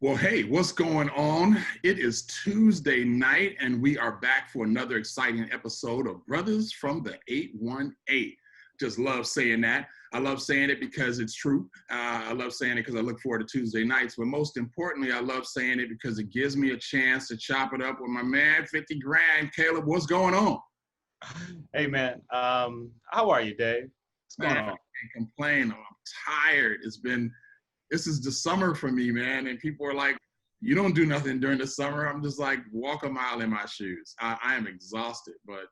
Well, hey, what's going on? It is Tuesday night, and we are back for another exciting episode of Brothers from the 818. Just love saying that. I love saying it because it's true. I love saying it because I look forward to Tuesday nights. But most importantly, I love saying it because it gives me a chance to chop it up with my man, 50 Grand. Caleb, what's going on? Hey, man. How are you, Dave? What's going Man, I on? can't complain. I'm tired. This is the summer for me, man. And people are like, you don't do nothing during the summer. I'm just like, walk a mile in my shoes. I am exhausted, but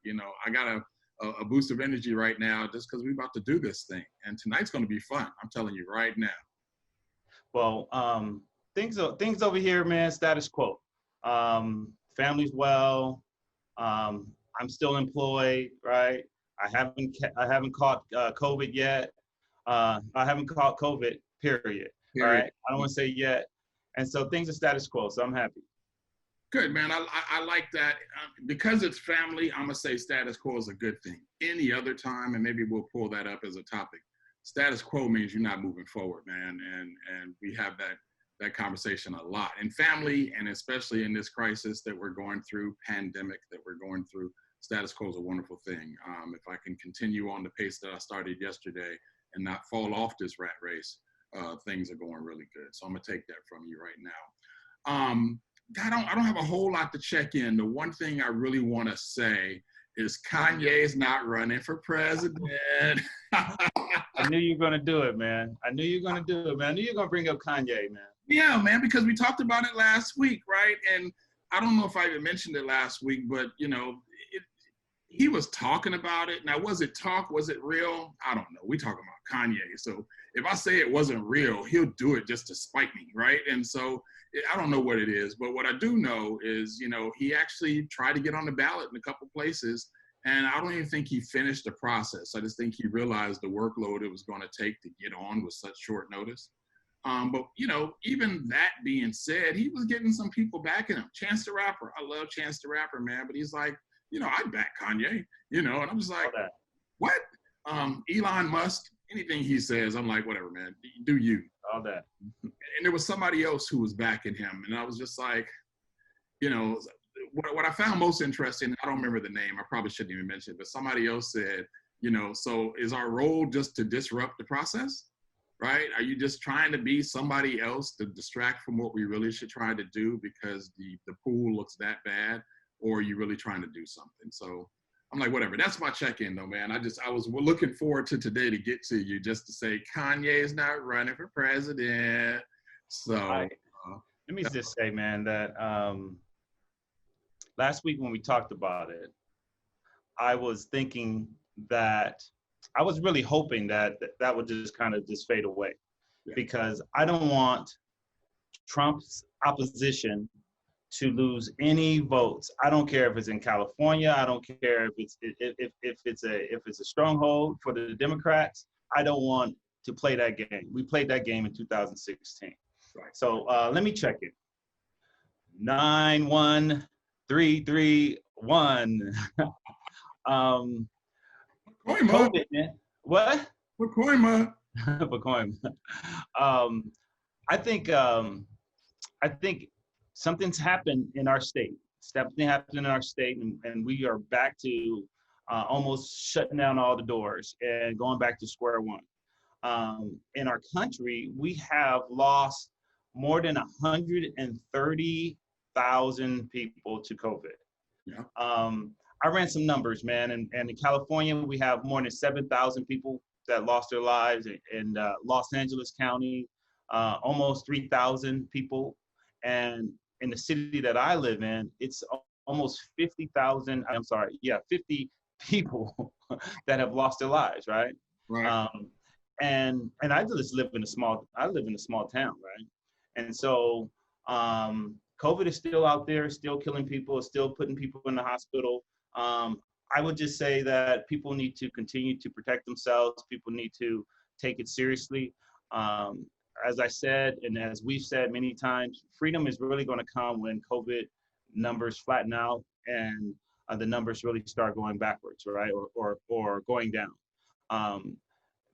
I got a boost of energy right now just because we're about to do this thing. And tonight's going to be fun. I'm telling you right now. Well, things over here, man. Status quo. Family's well. I'm still employed, right? I haven't caught COVID yet. I haven't caught COVID. Period. All right. I don't want to say yet. And so things are status quo. So I'm happy. Good, man. I like that. Because it's family, I'm going to say status quo is a good thing. Any other time, and maybe we'll pull that up as a topic, status quo means you're not moving forward, man. And we have that conversation a lot. In family, and especially in this crisis that we're going through, pandemic that we're going through, status quo is a wonderful thing. If I can continue on the pace that I started yesterday and not fall off this rat race, things are going really good. So I'm going to take that from you right now. I don't have a whole lot to check in. The one thing I really want to say is Kanye's not running for president. I knew you were going to do it, man. I knew you were going to bring up Kanye, man. Yeah, man, because we talked about it last week, right? And I don't know if I even mentioned it last week, but, he was talking about it. Now, was it talk? Was it real? I don't know. We talking about Kanye. So if I say it wasn't real, he'll do it just to spite me, right? And so I don't know what it is. But what I do know is, he actually tried to get on the ballot in a couple places. And I don't even think he finished the process. I just think he realized the workload it was going to take to get on with such short notice. But, even that being said, he was getting some people backing him. Chance the Rapper. I love Chance the Rapper, man. But he's like, I back Kanye, and I'm just like, what? Elon Musk, anything he says, I'm like, whatever, man, do you. All that. And there was somebody else who was backing him. And I was just like, what I found most interesting, I don't remember the name, I probably shouldn't even mention it, but somebody else said, so is our role just to disrupt the process, right? Are you just trying to be somebody else to distract from what we really should try to do because the pool looks that bad? Or are you really trying to do something? So I'm like, whatever. That's my check-in, though, man. I was looking forward to today to get to you just to say Kanye is not running for president. So let me just say, man, that last week when we talked about it, I was thinking that I was really hoping that would just kind of just fade away, because I don't want Trump's opposition to lose any votes. I don't care if it's in California. I don't care if it's a stronghold for the Democrats. I don't want to play that game. We played that game in 2016. Right. So let me check it. 91331. COVID, man. What? Pacoima. I think something's happened in our state. Something happened in our state, and we are back to almost shutting down all the doors and going back to square one. In our country, we have lost more than 130,000 people to COVID. Yeah. I ran some numbers, man, and in California, we have more than 7,000 people that lost their lives. In Los Angeles County, almost 3,000 people. And in the city that I live in, it's almost 50 people that have lost their lives, right? Right. And I just live in a small town, right? And so COVID is still out there, still killing people, still putting people in the hospital. I would just say that people need to continue to protect themselves. People need to take it seriously. As I said, and as we've said many times, freedom is really going to come when COVID numbers flatten out and the numbers really start going backwards, right? Or going down.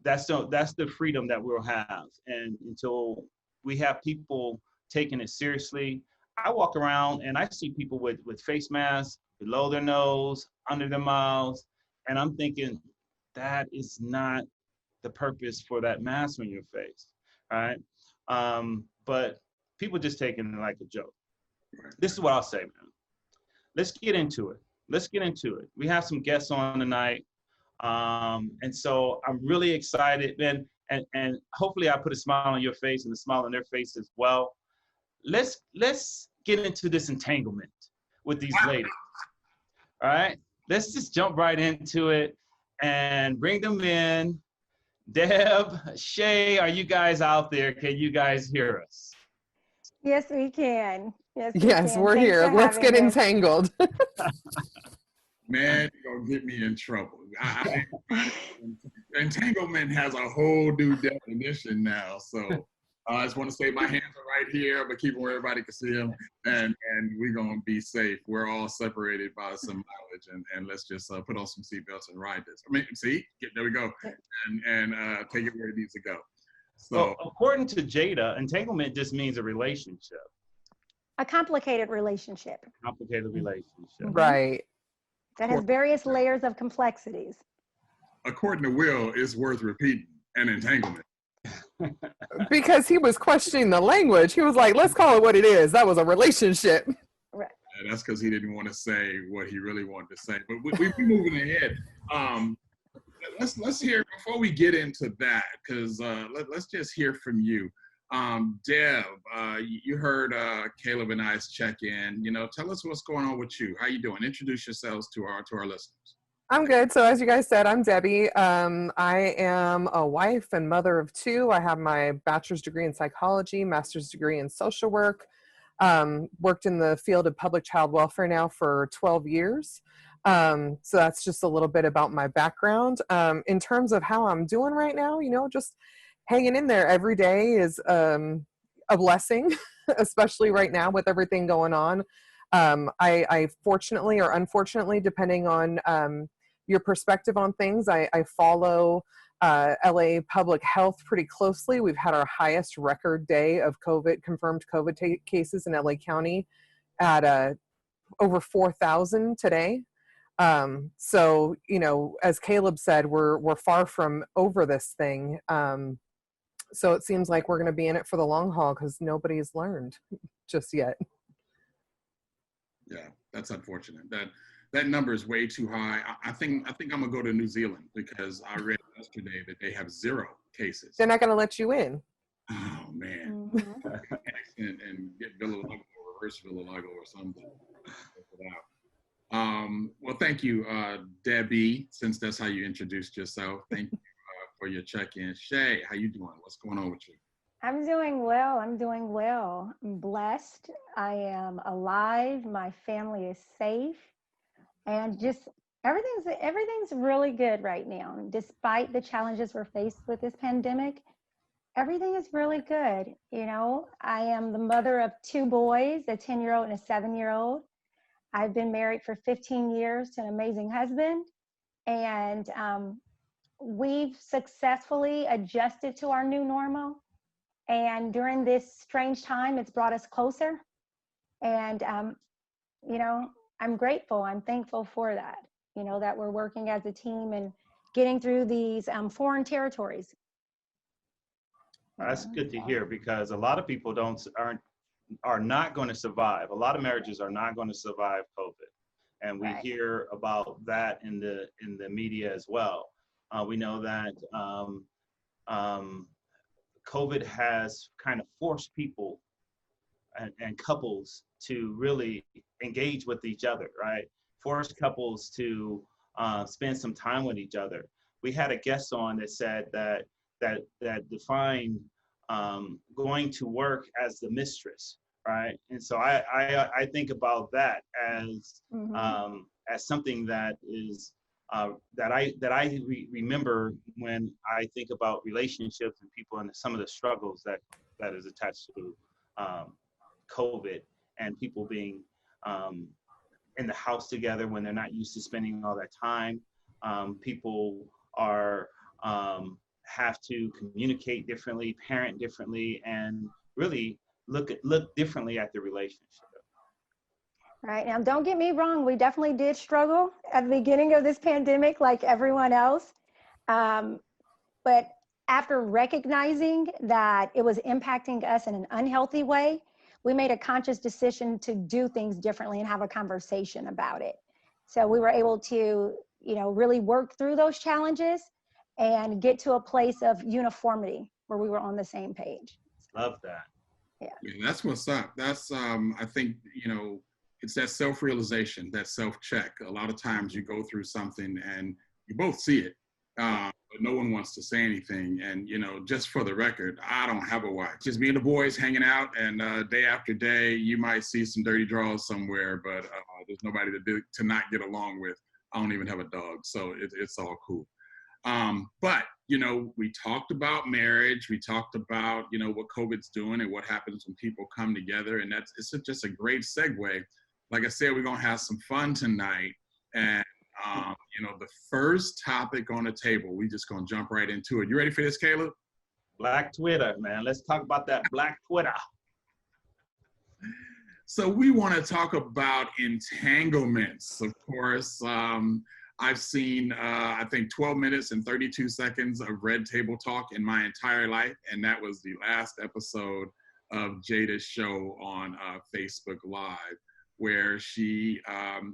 That's the freedom that we'll have. And until we have people taking it seriously. I walk around and I see people with face masks below their nose, under their mouths, and I'm thinking that is not the purpose for that mask on your face, right? But people just taking it like a joke. This is what I'll say, man. Let's get into it. Let's get into it. We have some guests on tonight. And so I'm really excited, man. And hopefully I put a smile on your face and a smile on their face as well. Let's get into this entanglement with these ladies. All right, let's just jump right into it and bring them in. Deb, Shae, are you guys out there? Can you guys hear us? Yes, we can. Yes, Yes, can. we're Thanks here. for Let's get having us. entangled. Man, you're gonna get me in trouble. Entanglement has a whole new definition now. So I just want to say my hands are right here, but keep them where everybody can see them, and we're gonna be safe. We're all separated by some mileage, and let's just put on some seatbelts and ride this. I mean, see, there we go, and take it where it needs to go. So, well, according to Jada, entanglement just means a relationship. A complicated relationship. Complicated relationship. Right. That has various layers of complexities. according to Will, it's worth repeating an entanglement. Because he was questioning the language. He was like, let's call it what it is. That was a relationship. Right. And that's because he didn't want to say what he really wanted to say. But we're moving ahead. Let's hear, before we get into that, because let's just hear from you. Deb, you heard Caleb and I's check-in. You know, tell us what's going on with you. How you doing? Introduce yourselves to our listeners. I'm good. So as you guys said, I'm Debbie. I am a wife and mother of two. I have my bachelor's degree in psychology, master's degree in social work. Worked in the field of public child welfare now for 12 years. So that's just a little bit about my background. In terms of how I'm doing right now, you know, just hanging in there. Every day is a blessing, especially right now with everything going on. I fortunately or unfortunately, depending on your perspective on things, I follow LA public health pretty closely. We've had our highest record day of confirmed COVID cases in LA County at over 4,000 today. So, you know, as Caleb said, we're far from over this thing. So it seems like we're going to be in it for the long haul because nobody's learned just yet. Yeah, that's unfortunate. That number is way too high. I think I'm gonna go to New Zealand because I read yesterday that they have 0 cases. They're not going to let you in. Oh man, Mm-hmm. and get Villalago or reverse Villalago or something. Well, thank you, Debbie. Since that's how you introduced yourself, thank you for your check-in. Shae, how you doing? What's going on with you? I'm doing well. I'm blessed. I am alive. My family is safe. And just everything's really good right now. Despite the challenges we're faced with this pandemic, everything is really good. You know, I am the mother of 2 boys, a 10-year-old and a 7-year-old. I've been married for 15 years to an amazing husband. And we've successfully adjusted to our new normal. And during this strange time, it's brought us closer. And, you know, I'm grateful. I'm thankful for that, you know, that we're working as a team and getting through these foreign territories. That's good to hear, because a lot of people are not going to survive. A lot of marriages are not going to survive COVID, and we hear about that in the media as well. We know that COVID has kind of forced people and couples to really engage with each other, right? Forced couples to spend some time with each other. We had a guest on that said that defined going to work as the mistress, right? And so I think about that as something that is that I remember when I think about relationships and people and some of the struggles that is attached to COVID, and people being in the house together when they're not used to spending all that time. People are have to communicate differently, parent differently, and really look differently at the relationship. Right. Now, don't get me wrong. We definitely did struggle at the beginning of this pandemic, like everyone else. But after recognizing that it was impacting us in an unhealthy way, we made a conscious decision to do things differently and have a conversation about it. So we were able to, really work through those challenges and get to a place of uniformity where we were on the same page. Love that. Yeah. Yeah, that's what's up. That's, I think, it's that self-realization, that self-check. A lot of times you go through something and you both see it, but no one wants to say anything. And, just for the record, I don't have a wife. Just me and the boys hanging out, and day after day, you might see some dirty draws somewhere, but there's nobody to not get along with. I don't even have a dog, so it's all cool. But, we talked about marriage. We talked about, what COVID's doing and what happens when people come together. And it's just a great segue. Like I said, we're going to have some fun tonight. And, the first topic on the table, we just going to jump right into it. You ready for this, Caleb? Black Twitter, man. Let's talk about that Black Twitter. So we want to talk about entanglements. Of course, I've seen, I think, 12 minutes and 32 seconds of Red Table Talk in my entire life. And that was the last episode of Jada's show on Facebook Live, where she,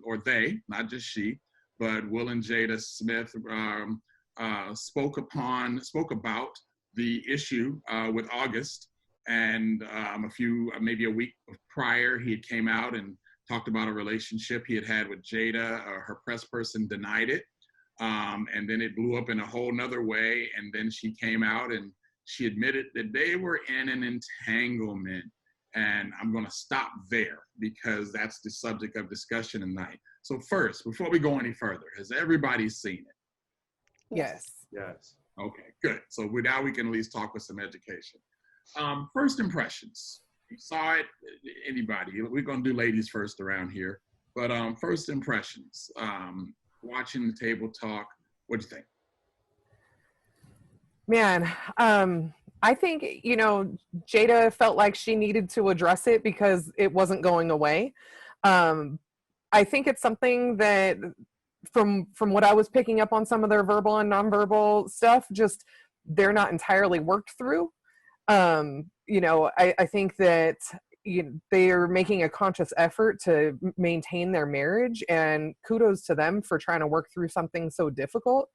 or they, not just she, but Will and Jada Smith spoke about the issue with August. And maybe a week prior, he came out and talked about a relationship he had with Jada. Her press person denied it. And then it blew up in a whole nother way. And then she came out and she admitted that they were in an entanglement. And I'm going to stop there because that's the subject of discussion tonight. So first, before we go any further, has everybody seen it? Yes. Yes. Okay, good. So now we can at least talk with some education. First impressions. You saw it, anybody. We're going to do ladies first around here. But first impressions, watching the table talk, what'd you think? Man, I think, Jada felt like she needed to address it because it wasn't going away. I think it's something that from what I was picking up on some of their verbal and nonverbal stuff, just they're not entirely worked through. I think that they are making a conscious effort to maintain their marriage, and kudos to them for trying to work through something so difficult.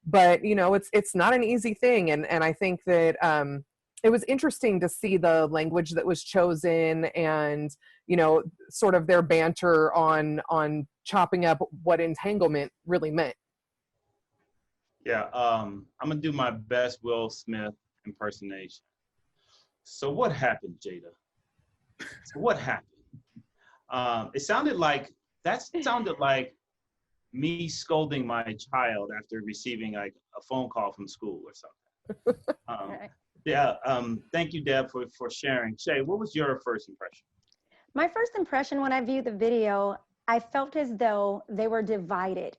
But, it's not an easy thing. And I think that it was interesting to see the language that was chosen and, sort of their banter on chopping up what entanglement really meant. Yeah, I'm going to do my best Will Smith impersonation. So what happened, Jada? So what happened? It sounded like me scolding my child after receiving like a phone call from school or something. Thank you, Deb, for sharing. Shae, what was your first impression? My first impression when I viewed the video, I felt as though they were divided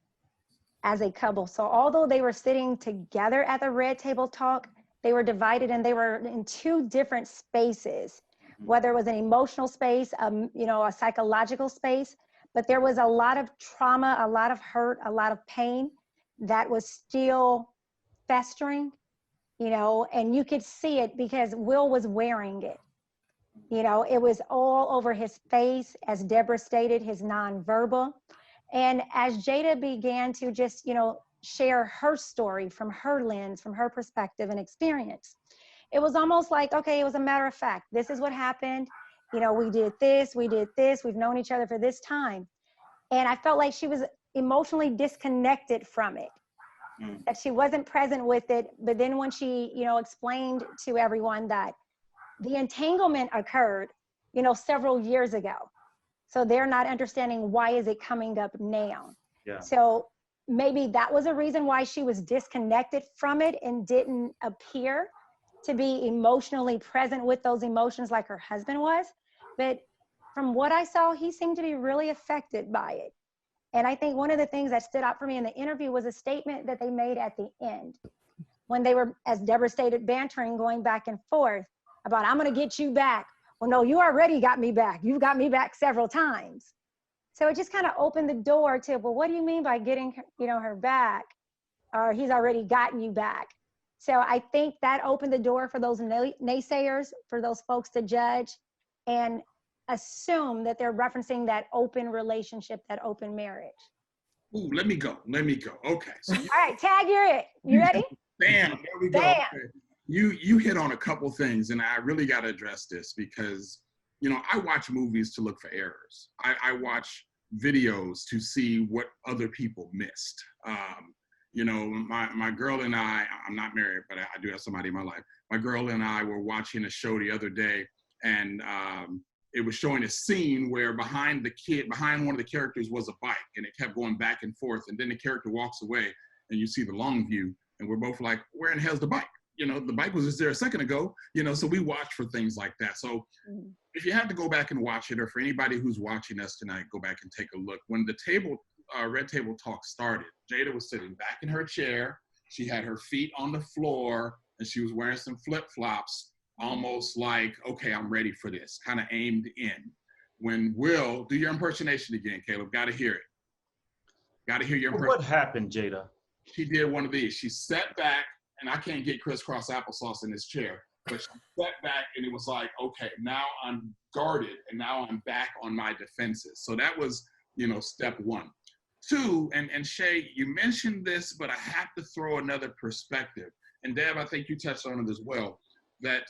as a couple. So although they were sitting together at the Red Table Talk, they were divided and they were in two different spaces, whether it was an emotional space, a psychological space, but there was a lot of trauma, a lot of hurt, a lot of pain that was still festering, and you could see it because Will was wearing it. It was all over his face, as Deborah stated, his nonverbal. And as Jada began to just, share her story from her lens, from her perspective and experience, it was almost like, okay, it was a matter of fact. This is what happened. We did this, we've known each other for this time. And I felt like she was emotionally disconnected from it, that she wasn't present with it. But then when she, explained to everyone that the entanglement occurred, several years ago. So they're not understanding why is it coming up now. Yeah. So maybe that was a reason why she was disconnected from it and didn't appear to be emotionally present with those emotions like her husband was. But from what I saw, he seemed to be really affected by it. And I think one of the things that stood out for me in the interview was a statement that they made at the end when they were, as Deborah stated, bantering, going back and forth about, I'm going to get you back. well, no, you already got me back. You've got me back several times. So it just kind of opened the door to, well, what do you mean by getting, her back? Or he's already gotten you back. So I think that opened the door for those naysayers, for those folks to judge and assume that they're referencing that open relationship, that open marriage. Ooh, let me go. Okay. So all right, Tag, you're it. You ready? Bam, there we go. Bam. Okay. You hit on a couple things, and I really got to address this because, I watch movies to look for errors. I watch videos to see what other people missed. My girl and I'm not married, but I do have somebody in my life. My girl and I were watching a show the other day, and it was showing a scene where behind one of the characters was a bike, and it kept going back and forth, and then the character walks away, and you see the long view, and we're both like, where in the hell's the bike? The bike was just there a second ago, so we watch for things like that. So if you have to go back and watch it, or for anybody who's watching us tonight, go back and take a look. When the Red Table Talk started, Jada was sitting back in her chair. She had her feet on the floor, and she was wearing some flip-flops, almost like, okay, I'm ready for this, kind of aimed in. When Will, do your impersonation again, Caleb. Got to hear it. Got to hear your impersonation. What happened, Jada? She did one of these. She sat back, and I can't get crisscross applesauce in this chair, but she sat back, and it was like, okay, now I'm guarded, and now I'm back on my defenses. So that was, step one. Two, and Shae, you mentioned this, but I have to throw another perspective. And Deb, I think you touched on it as well, that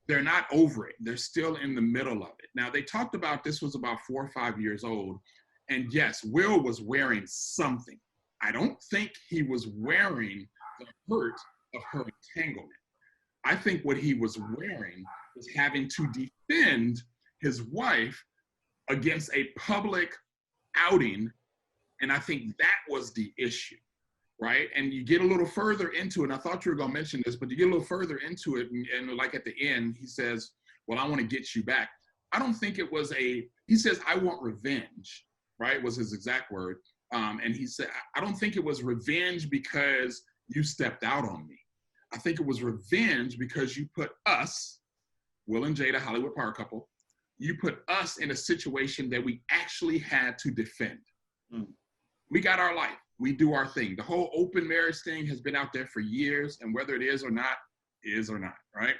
they're not over it. They're still in the middle of it. Now, they talked about this was about 4 or 5 years old. And yes, Will was wearing something. I don't think he was wearing the hurt of her entanglement. I think what he was wearing was having to defend his wife against a public outing. And I think that was the issue, right? And you get a little further into it, and I thought you were gonna mention this, but you get a little further into it, and like at the end, he says, well, I wanna get you back. I don't think it was he says, I want revenge, right? Was his exact word. And he said, I don't think it was revenge because you stepped out on me. I think it was revenge because you put us, Will and Jada, Hollywood power couple, you put us in a situation that we actually had to defend. We got our life. We do our thing. The whole open marriage thing has been out there for years, and whether it is or not, right?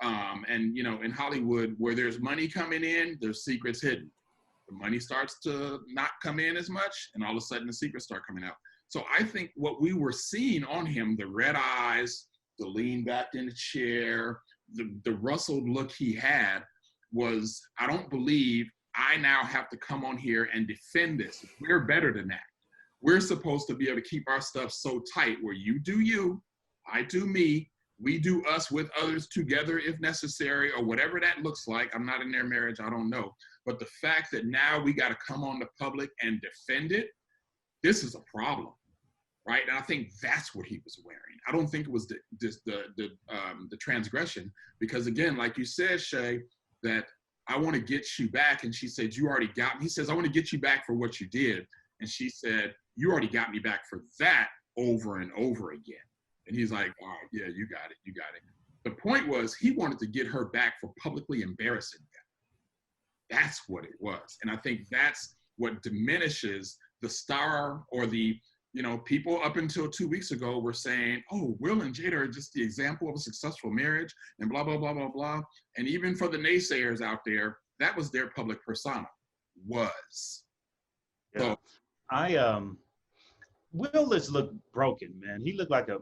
And in Hollywood, where there's money coming in, there's secrets hidden. The money starts to not come in as much, and all of a sudden the secrets start coming out. So I think what we were seeing on him, the red eyes, the lean back in the chair, the rustled look he had was, I don't believe I now have to come on here and defend this. We're better than that. We're supposed to be able to keep our stuff so tight where you do you, I do me, we do us with others together if necessary, or whatever that looks like. I'm not in their marriage, I don't know. But the fact that now we got to come on the public and defend it, this is a problem, right? And I think that's what he was wearing. I don't think it was the transgression, because again, like you said, Shae, that I want to get you back. And she said, you already got me. He says, I want to get you back for what you did. And she said, you already got me back for that over and over again. And he's like, all right, yeah, you got it. The point was, he wanted to get her back for publicly embarrassing them. That's what it was. And I think that's what diminishes the star, or the, people up until 2 weeks ago were saying, oh, Will and Jada are just the example of a successful marriage and blah, blah, blah, blah, blah. And even for the naysayers out there, that was their public persona, was. Yeah. So, Will just looked broken, man. He looked like a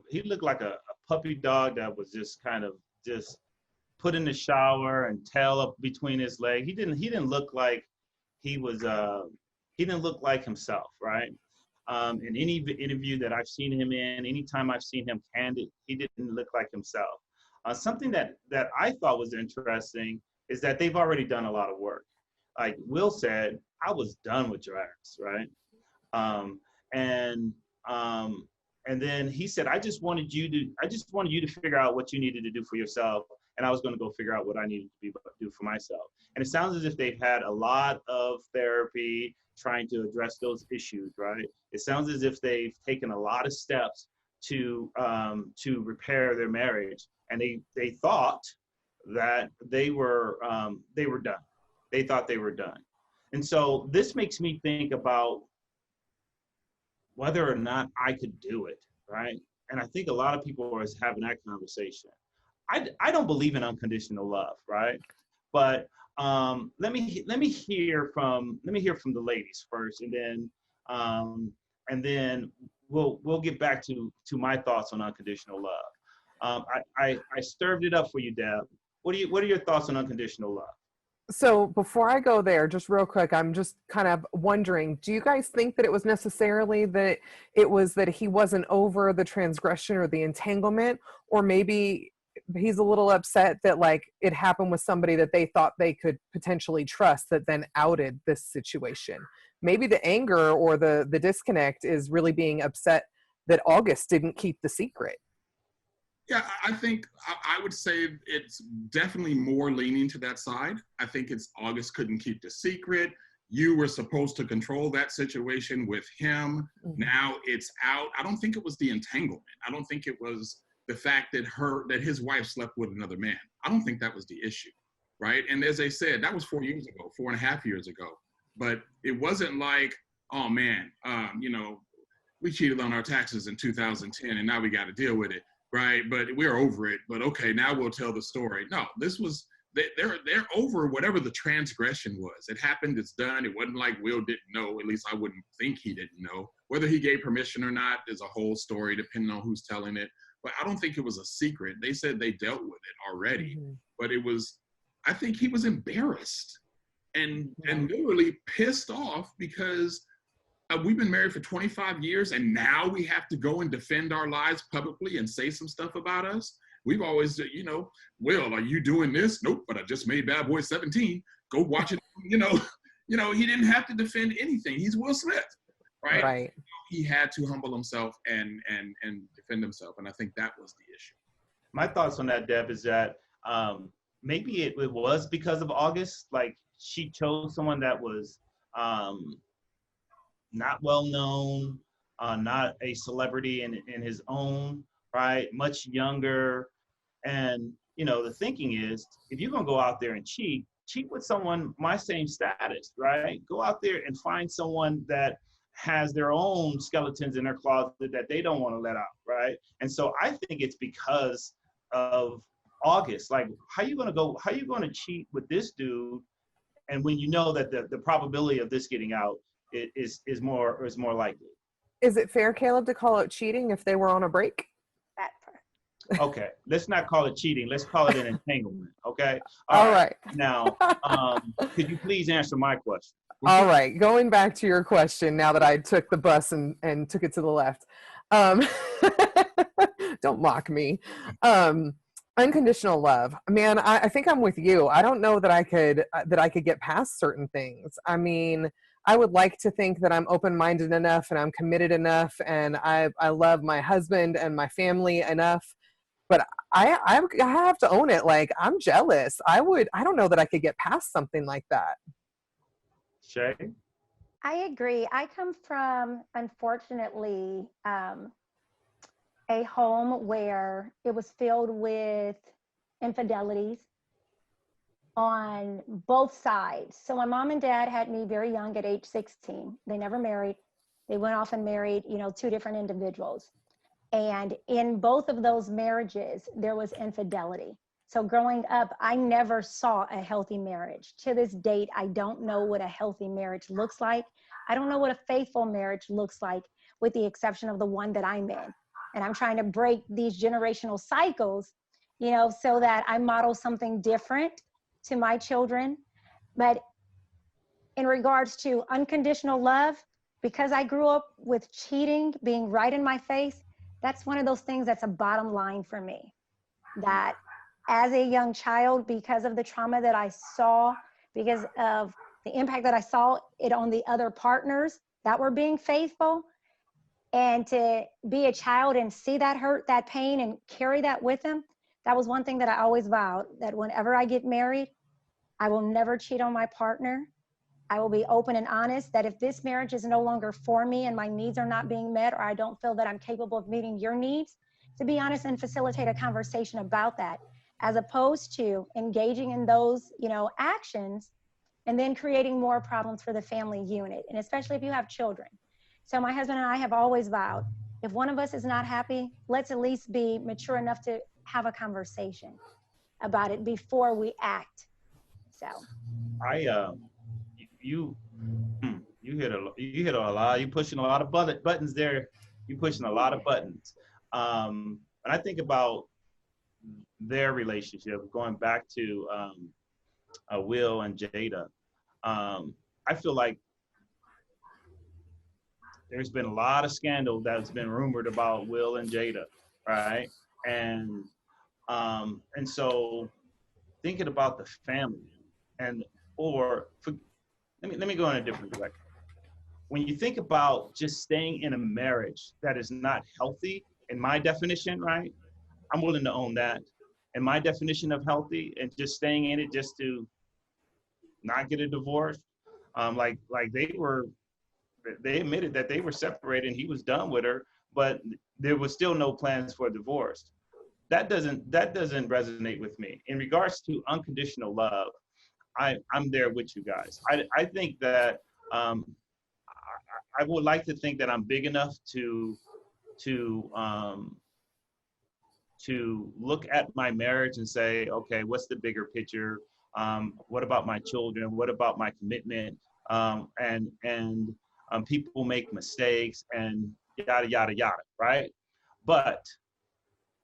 puppy dog that was just kind of just put in the shower and tail up between his legs. He didn't look like he didn't look like himself, right? In any interview that I've seen him in, anytime I've seen him candid, he didn't look like himself. Something that I thought was interesting is that they've already done a lot of work. Like Will said, I was done with your ass, right? And then he said, I just wanted you to figure out what you needed to do for yourself, and I was going to go figure out what I needed to do for myself. And it sounds as if they've had a lot of therapy trying to address those issues, right? It sounds as if they've taken a lot of steps to repair their marriage, and they thought, that they were done. They thought they were done. And so this makes me think about whether or not I could do it, right? And I think a lot of people are having that conversation. I don't believe in unconditional love, right? But let me hear from the ladies first, and then we'll get back to my thoughts on unconditional love. I stirred it up for you, Deb. What are your thoughts on unconditional love? So before I go there, just real quick, I'm just kind of wondering, do you guys think that it was necessarily that it was that he wasn't over the transgression or the entanglement, or maybe he's a little upset that like it happened with somebody that they thought they could potentially trust that then outed this situation? Maybe the anger or the disconnect is really being upset that August didn't keep the secret. Yeah, I think I would say it's definitely more leaning to that side. I think it's August couldn't keep the secret. You were supposed to control that situation with him. Mm-hmm. Now it's out. I don't think it was the entanglement. I don't think it was the fact that his wife slept with another man. I don't think that was the issue, right? And as I said, that was 4 years ago, 4.5 years ago. But it wasn't like, oh man, we cheated on our taxes in 2010 and now we got to deal with it. Right, but we're over it. But okay, now we'll tell the story. No, this was they're over whatever the transgression was. It happened. It's done. It wasn't like Will didn't know. At least I wouldn't think he didn't know. Whether he gave permission or not is a whole story, depending on who's telling it. But I don't think it was a secret. They said they dealt with it already. Mm-hmm. But it was, I think he was embarrassed and literally pissed off because we've been married for 25 years and now we have to go and defend our lives publicly and say some stuff about us. We've always, Will, are you doing this? Nope, but I just made Bad Boy 17. Go watch it. He didn't have to defend anything. He's Will Smith, right? Right. He had to humble himself and defend himself. And I think that was the issue. My thoughts on that, Deb, is that maybe it was because of August. Like she chose someone that was, not well known, not a celebrity in his own right, much younger. And, the thinking is, if you're going to go out there and cheat with someone my same status, right? Go out there and find someone that has their own skeletons in their closet that they don't want to let out, right? And so I think it's because of August. Like, how you going to cheat with this dude? And when you know that the probability of this getting out is more likely. Is it fair, Caleb, to call it cheating if they were on a break? That part. Okay, let's not call it cheating. Let's call it an entanglement. Okay. All right. Now, could you please answer my question? All right. Going back to your question, now that I took the bus and took it to the left. Don't mock me. Unconditional love, man. I think I'm with you. I don't know that I could get past certain things. I mean, I would like to think that I'm open-minded enough and I'm committed enough and I love my husband and my family enough, but I have to own it. Like, I'm jealous. I don't know that I could get past something like that. Shae? I agree. I come from, unfortunately, a home where it was filled with infidelities on both sides. So my mom and dad had me very young at age 16. They never married. They went off and married, two different individuals. And in both of those marriages, there was infidelity. So growing up, I never saw a healthy marriage. To this date, I don't know what a healthy marriage looks like. I don't know what a faithful marriage looks like, with the exception of the one that I'm in. And I'm trying to break these generational cycles, so that I model something different to my children. But in regards to unconditional love, because I grew up with cheating being right in my face, that's one of those things that's a bottom line for me. That as a young child, because of the trauma that I saw, because of the impact that I saw it on the other partners that were being faithful, and to be a child and see that hurt, that pain, and carry that with them, that was one thing that I always vowed, that whenever I get married, I will never cheat on my partner. I will be open and honest that if this marriage is no longer for me and my needs are not being met, or I don't feel that I'm capable of meeting your needs, to be honest and facilitate a conversation about that, as opposed to engaging in those, actions and then creating more problems for the family unit, and especially if you have children. So my husband and I have always vowed, if one of us is not happy, let's at least be mature enough to have a conversation about it before we act. So you you hit a lot. You pushing a lot of buttons there. You pushing a lot of buttons. And I think about their relationship, going back to Will and Jada. I feel like there's been a lot of scandal that's been rumored about Will and Jada, right? And so thinking about the family, let me go in a different direction. When you think about just staying in a marriage that is not healthy, in my definition, right? I'm willing to own that. In my definition of healthy, and just staying in it just to not get a divorce, like they admitted that they were separated and he was done with her, but there was still no plans for divorce. That doesn't resonate with me. In regards to unconditional love, I'm there with you guys. I think that I would like to think that I'm big enough to look at my marriage and say, okay, what's the bigger picture? What about my children? What about my commitment? People make mistakes and yada, yada, yada, right? But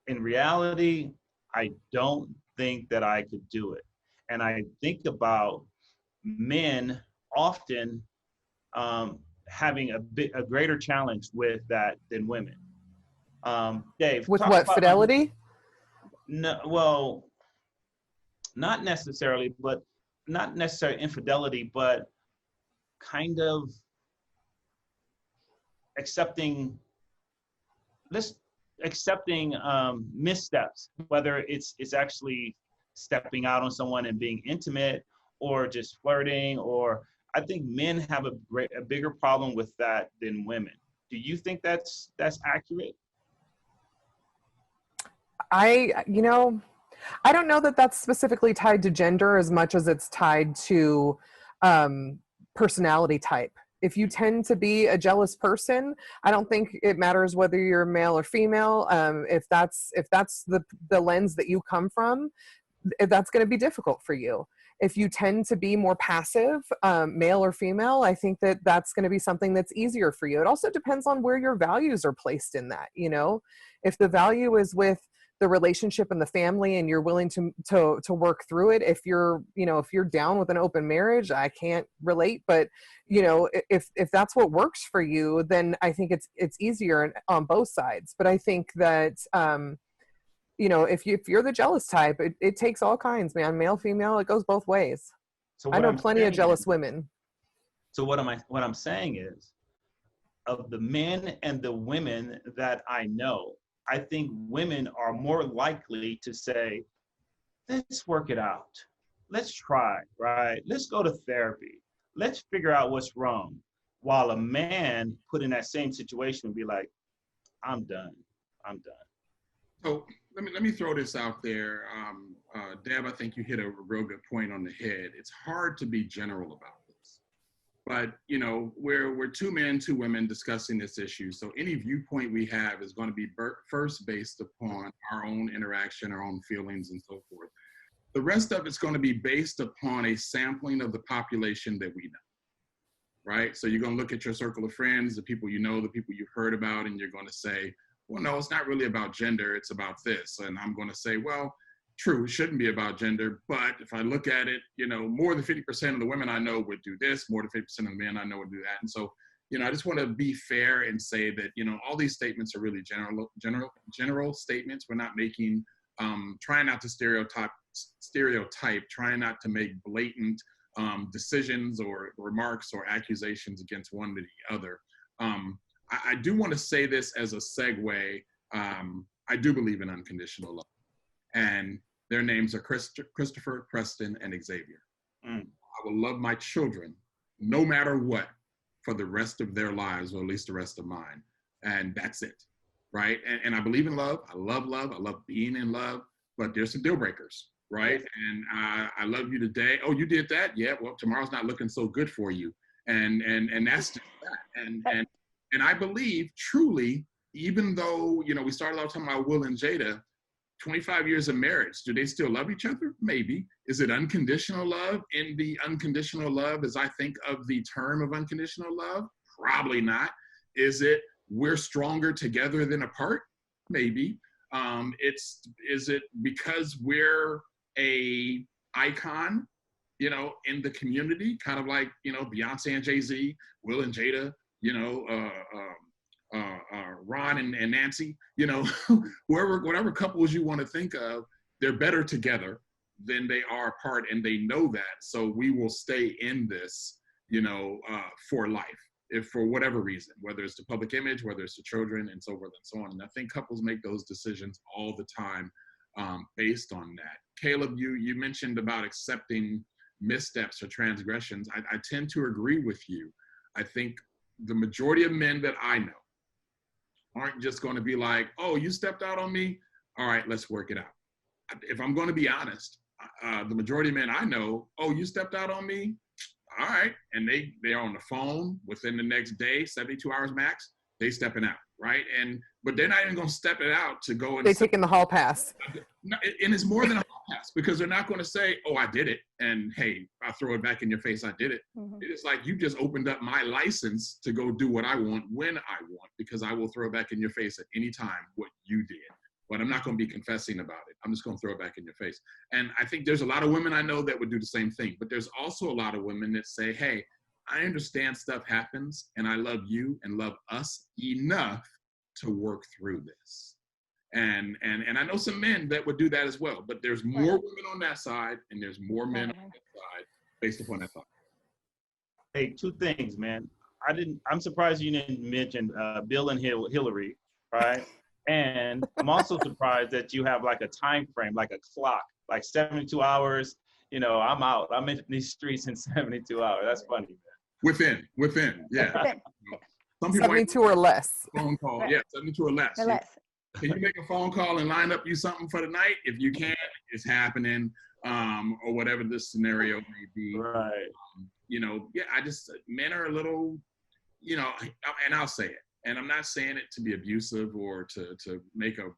in reality, I don't think that I could do it. And I think about men often having a greater challenge with that than women. Dave, with what, fidelity? No, well, not necessarily infidelity, but kind of accepting missteps, whether it's actually stepping out on someone and being intimate, or just flirting, or I think men have a bigger problem with that than women. Do you think that's accurate? I don't know that that's specifically tied to gender as much as it's tied to personality type. If you tend to be a jealous person, I don't think it matters whether you're male or female. If that's the lens that you come from, that's going to be difficult for you. If you tend to be more passive, male or female, I think that that's going to be something that's easier for you. It also depends on where your values are placed in that. If the value is with the relationship and the family and you're willing to work through it, if you're down with an open marriage, I can't relate, but if that's what works for you, then I think it's easier on both sides. But I think that if you're the jealous type, it takes all kinds, man. Male, female, it goes both ways. So I know plenty of jealous women. So what I'm saying is, of the men and the women that I know, I think women are more likely to say, let's work it out. Let's try, right? Let's go to therapy. Let's figure out what's wrong. While a man put in that same situation would be like, I'm done. So let me throw this out there. Deb, I think you hit a real good point on the head. It's hard to be general about this, but we're two men, two women discussing this issue. So any viewpoint we have is going to be first based upon our own interaction, our own feelings, and so forth. The rest of it's going to be based upon a sampling of the population that we know, right? So you're going to look at your circle of friends, the people you know, the people you've heard about, and you're going to say, well, no, it's not really about gender, it's about this. And I'm going to say, well, true, it shouldn't be about gender, but if I look at it, more than 50% of the women I know would do this, more than 50% of the men I know would do that. And so, I just want to be fair and say that, all these statements are really general statements. We're not making, trying not to stereotype, trying not to make blatant decisions or remarks or accusations against one or the other. I do want to say this as a segue. I do believe in unconditional love, and their names are Christopher, Preston, and Xavier. I will love my children no matter what for the rest of their lives, or at least the rest of mine. And that's it, right? And I believe in love. I love love. I love being in love. but there's some deal breakers, right? And I love you today. Oh, you did that? Yeah. Well, tomorrow's not looking so good for you, and that's just that. And I believe truly, even though we started out talking about Will and Jada, 25 years of marriage, do they still love each other? Maybe. Is it unconditional love? In the unconditional love, as I think of the term of unconditional love, probably not. Is it we're stronger together than apart? Maybe. Is it because we're a icon, in the community, kind of like, Beyonce and Jay-Z, Will and Jada, Ron and Nancy, whatever couples you want to think of, they're better together than they are apart, and they know that. So we will stay in this, for life, if for whatever reason, whether it's the public image, whether it's the children, and so forth and so on. And I think couples make those decisions all the time based on that. Caleb, you mentioned about accepting missteps or transgressions. I tend to agree with you. I think the majority of men that I know aren't just going to be like, oh, you stepped out on me? All right, let's work it out. If I'm going to be honest, the majority of men I know, oh, you stepped out on me? All right. And they're on the phone within the next day, 72 hours max, they stepping out, right? But they're not even going to step it out to go and they taking the hall pass. And it's more than a hall pass, because they're not going to say, oh, I did it, and hey, I'll throw it back in your face, I did it. Mm-hmm. It's like, you just opened up my license to go do what I want when I want, because I will throw it back in your face at any time what you did. But I'm not going to be confessing about it. I'm just going to throw it back in your face. And I think there's a lot of women I know that would do the same thing. But there's also a lot of women that say, hey, I understand stuff happens, and I love you and love us enough to work through this. And I know some men that would do that as well. But there's more women on that side, and there's more men on that side based upon that thought. Hey, two things, man. I'm surprised you didn't mention Bill and Hillary, right? And I'm also surprised that you have like a time frame, like a clock, like 72 hours. I'm out. I'm in these streets in 72 hours. That's funny, man. Within, yeah. Some people 72 or less. Phone call, yeah, 72 or less. Can you make a phone call and line up you something for the night? If you can, it's happening, or whatever this scenario may be. Right. Men are a little, and I'll say it. And I'm not saying it to be abusive or to make a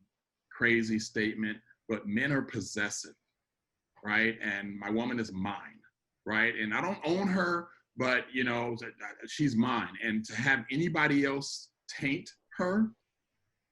crazy statement, but men are possessive, right? And my woman is mine, right? And I don't own her, but, she's mine. And to have anybody else taint her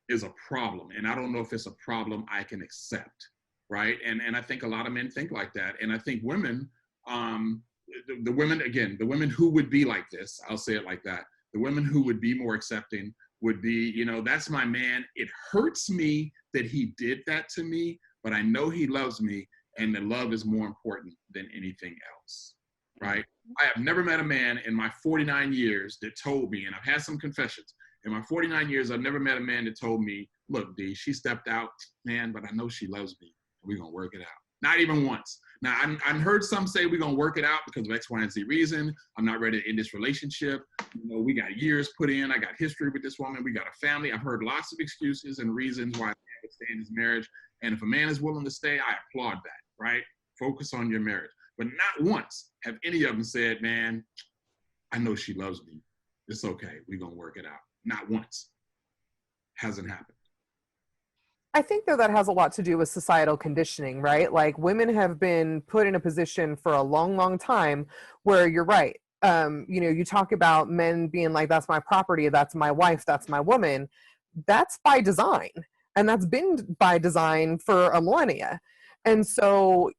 is a problem. And I don't know if it's a problem I can accept, right? And I think a lot of men think like that. And I think women, the women who would be like this, I'll say it like that, the women who would be more accepting would be, that's my man. It hurts me that he did that to me, but I know he loves me, and the love is more important than anything else, right? I have never met a man in my 49 years that told me, and I've had some confessions, in my 49 years, I've never met a man that told me, look, D, she stepped out, man, but I know she loves me. We're going to work it out. Not even once. Now, I've heard some say we're going to work it out because of X, Y, and Z reason. I'm not ready to end this relationship. We got years put in. I got history with this woman. We got a family. I've heard lots of excuses and reasons why I can't stay in this marriage. And if a man is willing to stay, I applaud that, right? Focus on your marriage. But not once have any of them said, man, I know she loves me. It's okay. We're going to work it out. Not once. Hasn't happened. I think, though, that has a lot to do with societal conditioning, right? Like, women have been put in a position for a long, long time where you're right. You talk about men being like, that's my property, that's my wife, that's my woman. That's by design. And that's been by design for a millennia. And so,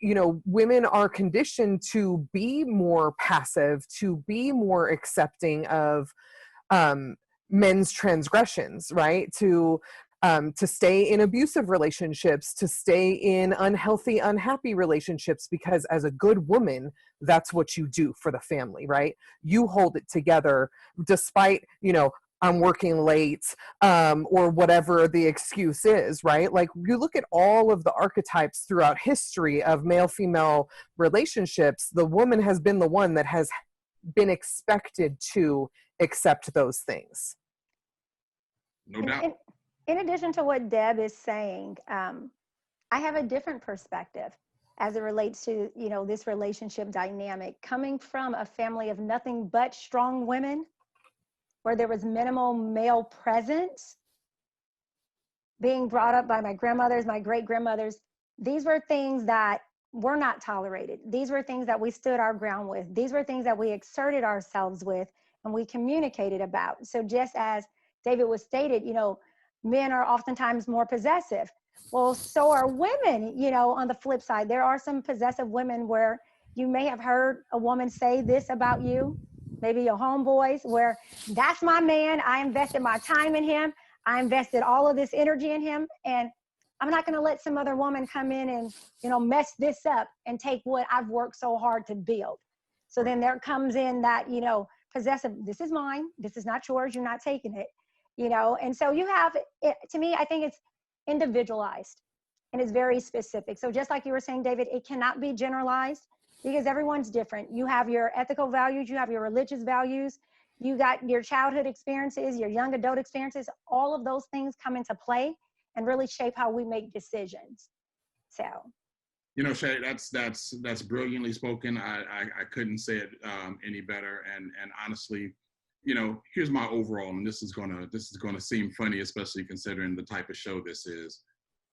women are conditioned to be more passive, to be more accepting of men's transgressions, right? To stay in abusive relationships, to stay in unhealthy, unhappy relationships, because as a good woman, that's what you do for the family, right? You hold it together despite, I'm working late, or whatever the excuse is, right? Like, you look at all of the archetypes throughout history of male-female relationships, the woman has been the one that has been expected to accept those things. No doubt. In addition to what Deb is saying, I have a different perspective as it relates to, this relationship dynamic, coming from a family of nothing but strong women, where there was minimal male presence, being brought up by my grandmothers, my great grandmothers. These were things that were not tolerated. These were things that we stood our ground with. These were things that we exerted ourselves with and we communicated about. So just as David was stated, men are oftentimes more possessive. Well, so are women, on the flip side. There are some possessive women where you may have heard a woman say this about you, maybe your homeboys, where that's my man. I invested my time in him. I invested all of this energy in him. And I'm not going to let some other woman come in and, mess this up and take what I've worked so hard to build. So then there comes in that, possessive, this is mine. This is not yours. You're not taking it, And so you have, to me, I think it's individualized and it's very specific. So just like you were saying, David, it cannot be generalized because everyone's different. You have your ethical values, you have your religious values, you got your childhood experiences, your young adult experiences. All of those things come into play and really shape how we make decisions. So, Shae, that's brilliantly spoken. I couldn't say it any better. And honestly, here's my overall, and this is gonna seem funny, especially considering the type of show this is.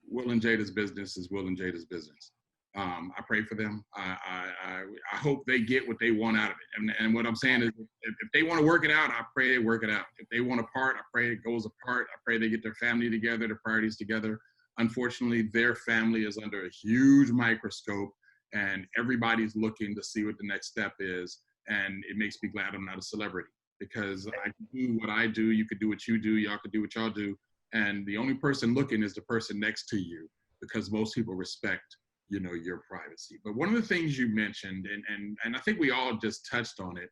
Will and Jada's business is Will and Jada's business. I pray for them. I hope they get what they want out of it. And what I'm saying is, if they want to work it out, I pray they work it out. If they want to part, I pray it goes apart. I pray they get their family together, their priorities together. Unfortunately, their family is under a huge microscope, and everybody's looking to see what the next step is. And it makes me glad I'm not a celebrity, because I can do what I do. You could do what you do. Y'all could do what y'all do. And the only person looking is the person next to you, because most people respect your privacy. But one of the things you mentioned, and I think we all just touched on it,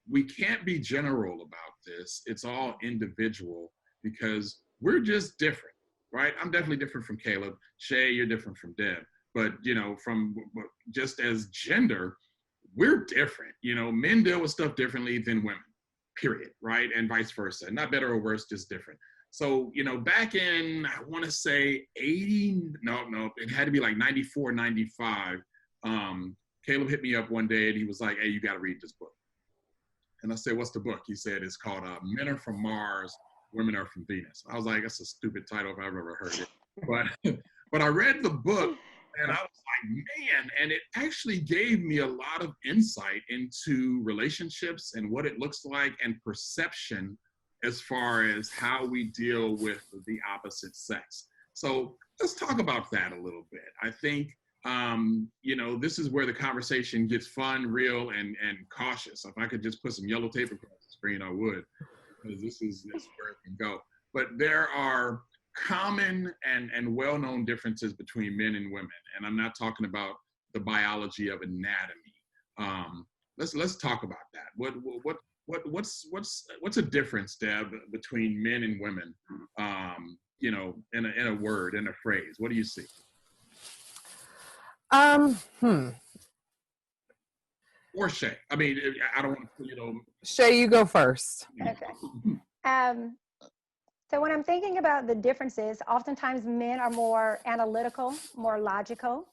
we can't be general about this. It's all individual because we're just different, right? I'm definitely different from Caleb. Shae, you're different from Deb. But, from just as gender, we're different. Men deal with stuff differently than women, period, right? And vice versa. Not better or worse, just different. So, back in, I want to say 80, no, it had to be like 94, 95. Caleb hit me up one day and he was like, hey, you got to read this book. And I said, what's the book? He said, it's called Men Are From Mars, Women Are From Venus. I was like, that's a stupid title if I've ever heard it. But I read the book and I was like, man, and it actually gave me a lot of insight into relationships and what it looks like and perception as far as how we deal with the opposite sex. So let's talk about that a little bit. I think, this is where the conversation gets fun, real, and cautious. If I could just put some yellow tape across the screen, I would, because this is where it can go. But there are common and well-known differences between men and women. And I'm not talking about the biology of anatomy. Let's talk about that. What's a difference, Deb, between men and women? In a word, in a phrase. What do you see? Or Shae. I mean, I don't want to, Shae, you go first. Okay. So when I'm thinking about the differences, oftentimes men are more analytical, more logical.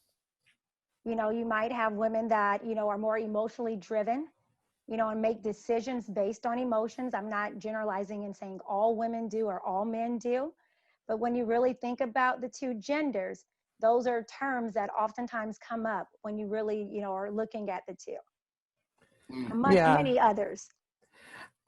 You might have women that, are more emotionally driven, and make decisions based on emotions. I'm not generalizing and saying all women do or all men do. But when you really think about the two genders, those are terms that oftentimes come up when you really, are looking at the two, among many others.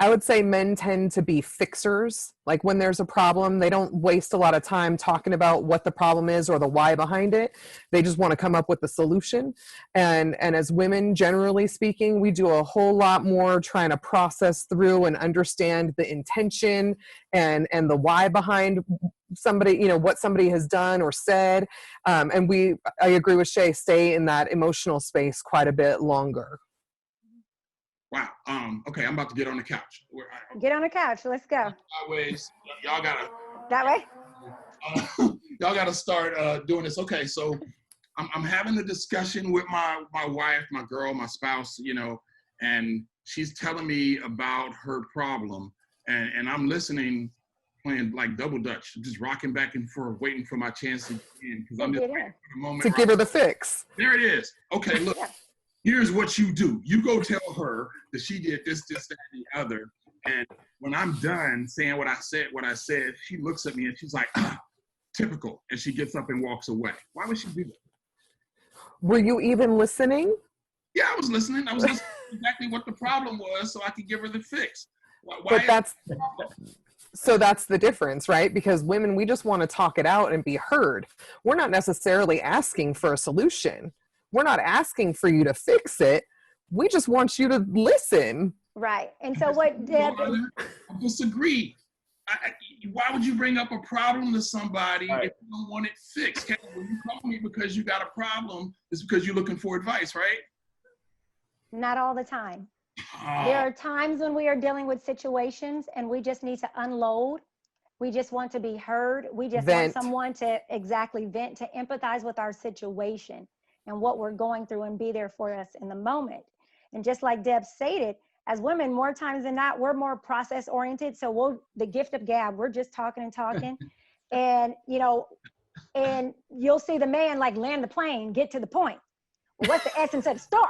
I would say men tend to be fixers. Like when there's a problem, they don't waste a lot of time talking about what the problem is or the why behind it. They just want to come up with the solution. And as women, generally speaking, we do a whole lot more trying to process through and understand the intention and the why behind somebody, what somebody has done or said. And I agree with Shae, stay in that emotional space quite a bit longer. Wow. Okay, I'm about to get on the couch. Get on the couch. Let's go. Sideways. Y'all gotta. That way? Y'all gotta start doing this. Okay, so I'm having a discussion with my wife, my girl, my spouse, and she's telling me about her problem, and I'm listening playing like double dutch, just rocking back and forth, waiting for my chance to get in, because I'm just waiting for the moment. To give her the fix. There it is. Okay, look, here's what you do. You go tell her that she did this, that, and the other. And when I'm done saying what I said, she looks at me and she's like, typical. And she gets up and walks away. Why would she do that? Were you even listening? Yeah, I was listening. I was listening to exactly what the problem was so I could give her the fix. But that's the difference, right? Because women, we just want to talk it out and be heard. We're not necessarily asking for a solution. We're not asking for you to fix it. We just want you to listen. Right. And so what Deb... I disagree. Why would you bring up a problem to somebody if you don't want it fixed? When you call me because you got a problem, it's because you're looking for advice, right? Not all the time. There are times when we are dealing with situations and we just need to unload. We just want to be heard. We just want someone to vent, to empathize with our situation and what we're going through and be there for us in the moment. And just like Deb stated, as women, more times than not, we're more process oriented. So the gift of gab, we're just talking and talking. And, and you'll see the man like land the plane, get to the point. Well, what's the essence of the story?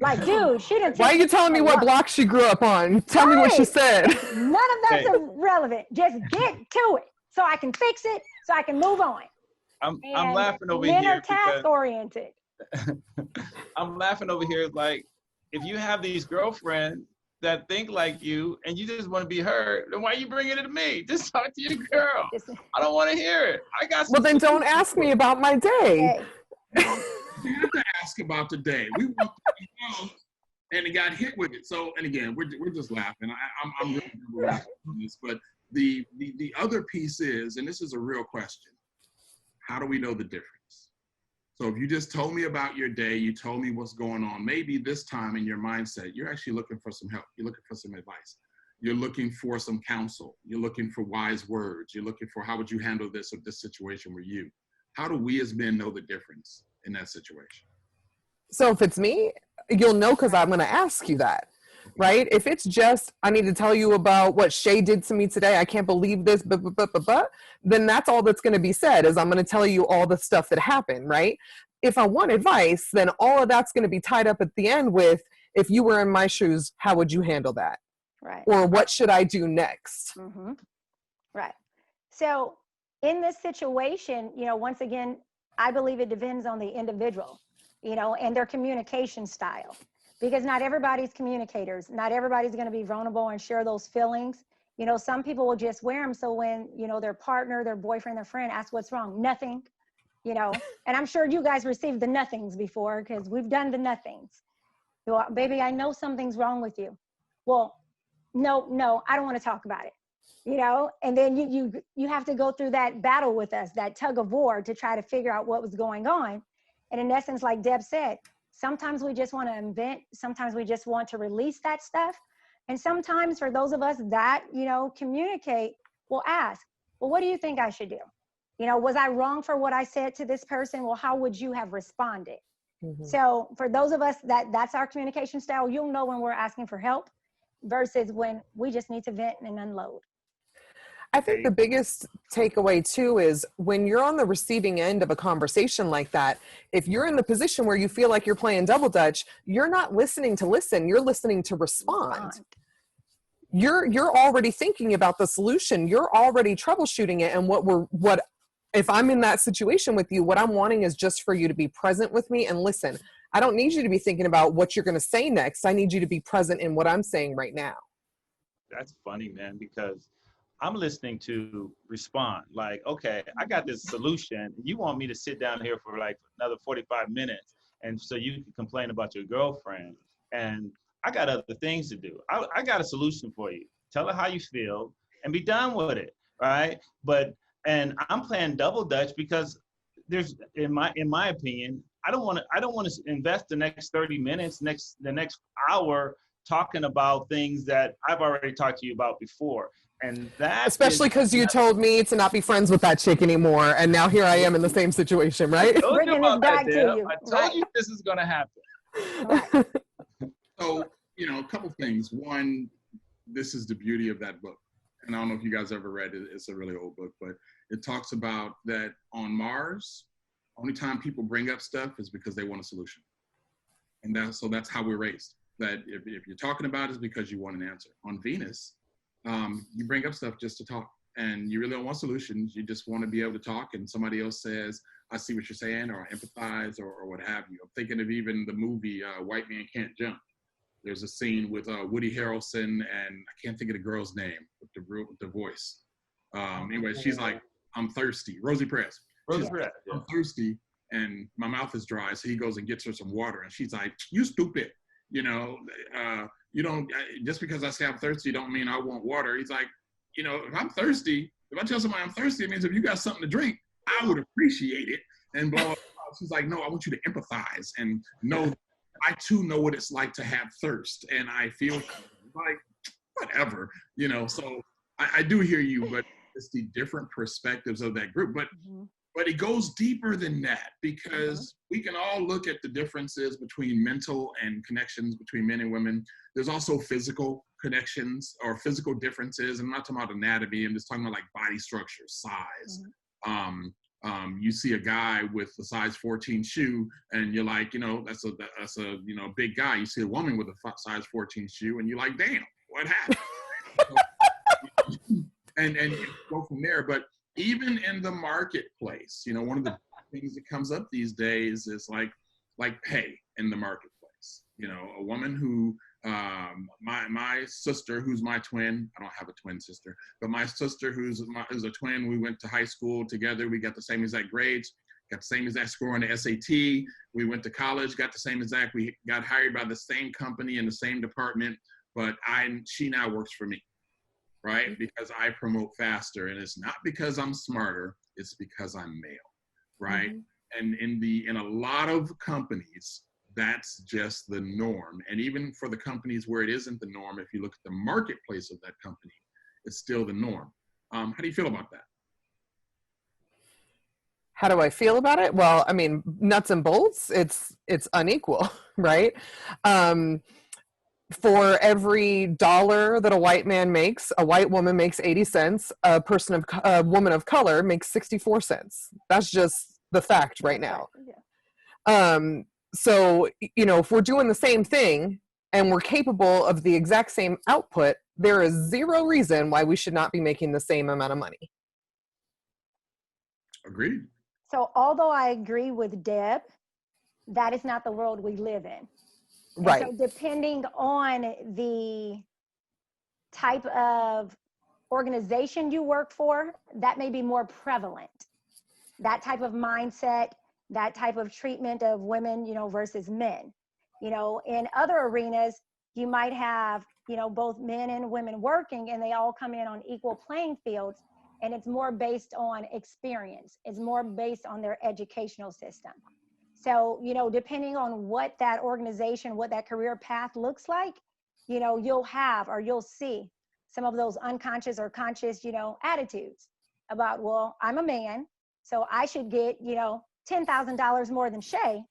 Like, dude, she didn't. Why are you telling me what block she grew up on? Tell me what she said. None of that's irrelevant. Just get to it so I can fix it, so I can move on. I'm laughing over here. Men are task oriented. I'm laughing over here like, if you have these girlfriends that think like you and you just want to be heard, then why are you bringing it to me? Just talk to your girl. I don't want to hear it. I got. Well, then don't ask me about my day. You have to ask about the day. We want to know, and it got hit with it. So, and again, we're just laughing. I'm really laughing on this. But the other piece is, and this is a real question: how do we know the difference? So if you just told me about your day, you told me what's going on, maybe this time in your mindset, you're actually looking for some help. You're looking for some advice. You're looking for some counsel. You're looking for wise words. You're looking for how would you handle this if this situation were you? How do we as men know the difference in that situation? So if it's me, you'll know because I'm going to ask you that, right? If it's just, I need to tell you about what Shae did to me today, I can't believe this, then that's all that's going to be said is I'm going to tell you all the stuff that happened, right? If I want advice, then all of that's going to be tied up at the end with, if you were in my shoes, how would you handle that? Right. Or what should I do next? Mm-hmm. Right. So in this situation, once again, I believe it depends on the individual, and their communication style, because not everybody's communicators. Not everybody's going to be vulnerable and share those feelings. Some people will just wear them. So when, their partner, their boyfriend, their friend asks what's wrong, nothing, and I'm sure you guys received the nothings before because we've done the nothings. So, baby, I know something's wrong with you. Well, no, I don't want to talk about it. And then you have to go through that battle with us, that tug of war to try to figure out what was going on. And in essence, like Deb said, sometimes we just want to invent. Sometimes we just want to release that stuff. And sometimes for those of us that, communicate, we'll ask, well, what do you think I should do? Was I wrong for what I said to this person? Well, how would you have responded? Mm-hmm. So for those of us that's our communication style, you'll know when we're asking for help versus when we just need to vent and unload. I think the biggest takeaway too is when you're on the receiving end of a conversation like that, if you're in the position where you feel like you're playing double dutch, you're not listening to listen, you're listening to respond. You're already thinking about the solution. You're already troubleshooting it. And what if I'm in that situation with you, what I'm wanting is just for you to be present with me and listen. I don't need you to be thinking about what you're going to say next. I need you to be present in what I'm saying right now. That's funny, man, because I'm listening to respond. Like, okay, I got this solution. You want me to sit down here for like another 45 minutes. And so you can complain about your girlfriend. And I got other things to do. I got a solution for you. Tell her how you feel and be done with it, right? And I'm playing double dutch because there's, in my opinion, I don't want to invest the next 30 minutes, the next hour talking about things that I've already talked to you about before. And that, especially because you told me to not be friends with that chick anymore, and now here I am in the same situation, right? Bringing this back to you. I told you this is going to happen. Right. So, a couple things. One, this is the beauty of that book. and I don't know if you guys ever read it, it's a really old book, but it talks about that on Mars, only time people bring up stuff is because they want a solution. And that's how we're raised. That if you're talking about it, it's because you want an answer. On Venus, you bring up stuff just to talk, and you really don't want solutions. You just want to be able to talk, and somebody else says, I see what you're saying, or I empathize, or what have you. I'm thinking of even the movie White Man Can't Jump. There's a scene with Woody Harrelson, and I can't think of the girl's name with the voice. Anyway, she's like, I'm thirsty. Rosie Perez. Perez. I'm thirsty, and my mouth is dry. So he goes and gets her some water, and she's like, you stupid. You know, you don't, just because I say I'm thirsty, don't mean I want water. He's like, you know, if I'm thirsty, if I tell somebody I'm thirsty, it means if you got something to drink, I would appreciate it. And blah, blah, blah. She's like, no, I want you to empathize and know I too know what it's like to have thirst. And I feel like, whatever, you know, so I do hear you, but it's the different perspectives of that group. But it goes deeper than that, because we can all look at the differences between mental and connections between men and women. There's also physical connections or physical differences. I'm not talking about anatomy. I'm just talking about like body structure, size. You see a guy with a size 14 shoe, and you're like, you know, that's a you know, big guy. You see a woman with a size 14 shoe, and you're like, damn, what happened? and you go from there. But even in the marketplace, you know, one of the things that comes up these days is like pay in the marketplace. You know, a woman who, my sister, who's my twin, I don't have a twin sister, but my sister who's a twin, we went to high school together. We got the same exact grades, got the same exact score on the SAT. We went to college, got the same exact, we got hired by the same company in the same department, but she now works for me. Right? Because I promote faster, and it's not because I'm smarter, it's because I'm male, right? And in a lot of companies, that's just the norm. And even for the companies where it isn't the norm, if you look at the marketplace of that company, it's still the norm. How do you feel about that? How do I feel about it? Well, I mean, nuts and bolts, it's unequal, right? For every dollar that a white man makes, a white woman makes 80 cents. A woman of color makes 64 cents. That's just the fact right now. So, you know, if we're doing the same thing and we're capable of the exact same output, there is zero reason why we should not be making the same amount of money. Agreed. So although I agree with Deb, that is not the world we live in. Right. And so depending on the type of organization you work for, that may be more prevalent. That type of mindset, that type of treatment of women, you know, versus men. You know, in other arenas, you might have, you know, both men and women working, and they all come in on equal playing fields. And it's more based on experience. It's more based on their educational system. So, you know, depending on what that organization, what that career path looks like, you know, you'll see some of those unconscious or conscious, you know, attitudes about, well, I'm a man, so I should get, you know, $10,000 more than Shae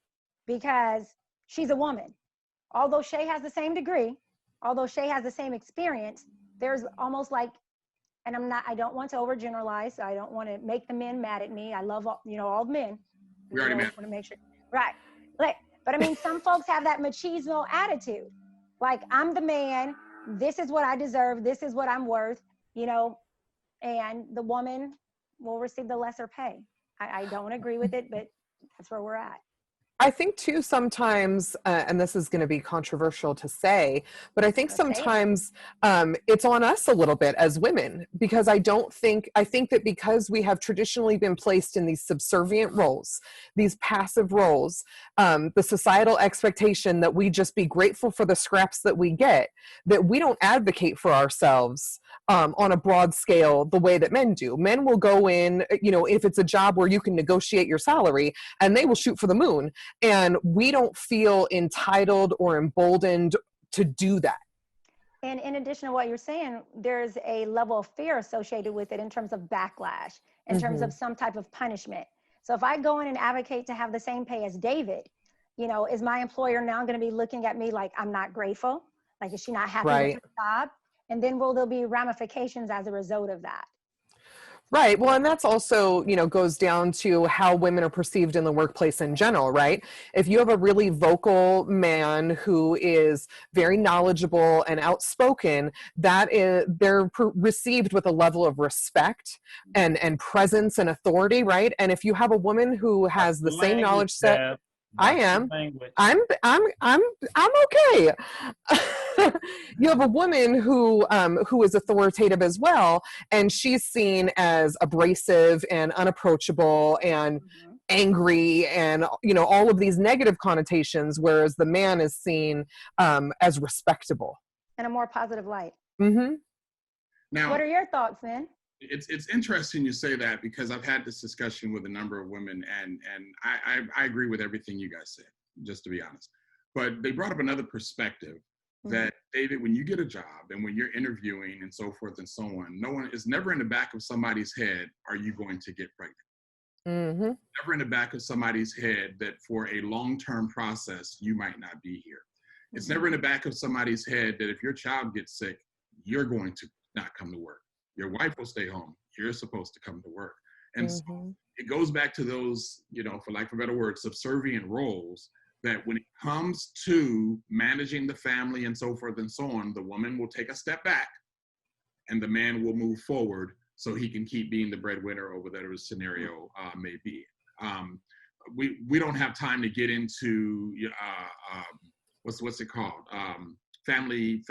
because she's a woman. Although Shae has the same degree, although Shae has the same experience, there's almost like, and I don't want to overgeneralize. I don't want to make the men mad at me. I love all, you know, all men. We already met. Want to make sure. Right. But I mean, some folks have that machismo attitude. Like, I'm the man, this is what I deserve, this is what I'm worth, you know, and the woman will receive the lesser pay. I don't agree with it, but that's where we're at. I think too sometimes, and this is going to be controversial to say, but I think sometimes it's on us a little bit as women, because I think that because we have traditionally been placed in these subservient roles, these passive roles, the societal expectation that we just be grateful for the scraps that we get, that we don't advocate for ourselves on a broad scale the way that men do. Men will go in, you know, if it's a job where you can negotiate your salary, and they will shoot for the moon. And we don't feel entitled or emboldened to do that. And in addition to what you're saying, there's a level of fear associated with it in terms of backlash, in terms of some type of punishment. So if I go in and advocate to have the same pay as David, you know, is my employer now going to be looking at me like I'm not grateful? Like, is she not happy with her job? And then will there be ramifications as a result of that? Right. Well, and that's also, goes down to how women are perceived in the workplace in general, right? If you have a really vocal man who is very knowledgeable and outspoken, they're received with a level of respect and presence and authority, right? And if you have a woman who has the same knowledge set, Deb. I Watch am. the language. I'm okay. You have a woman who is authoritative as well, and she's seen as abrasive and unapproachable and angry and all of these negative connotations, whereas the man is seen as respectable In a more positive light. Mm-hmm. Now, what are your thoughts, then? It's interesting you say that, because I've had this discussion with a number of women, and I agree with everything you guys said, just to be honest. But they brought up another perspective that, David, when you get a job and when you're interviewing and so forth and so on, no one is never in the back of somebody's head, are you going to get pregnant? Mm-hmm. Never in the back of somebody's head that for a long-term process, you might not be here. It's never in the back of somebody's head that if your child gets sick, you're going to not come to work. Your wife will stay home. You're supposed to come to work. And so it goes back to those, for lack of a better word, subservient roles, that when it comes to managing the family and so forth and so on, the woman will take a step back and the man will move forward so he can keep being the breadwinner or whatever scenario may be. We don't have time to get into what's it called? Family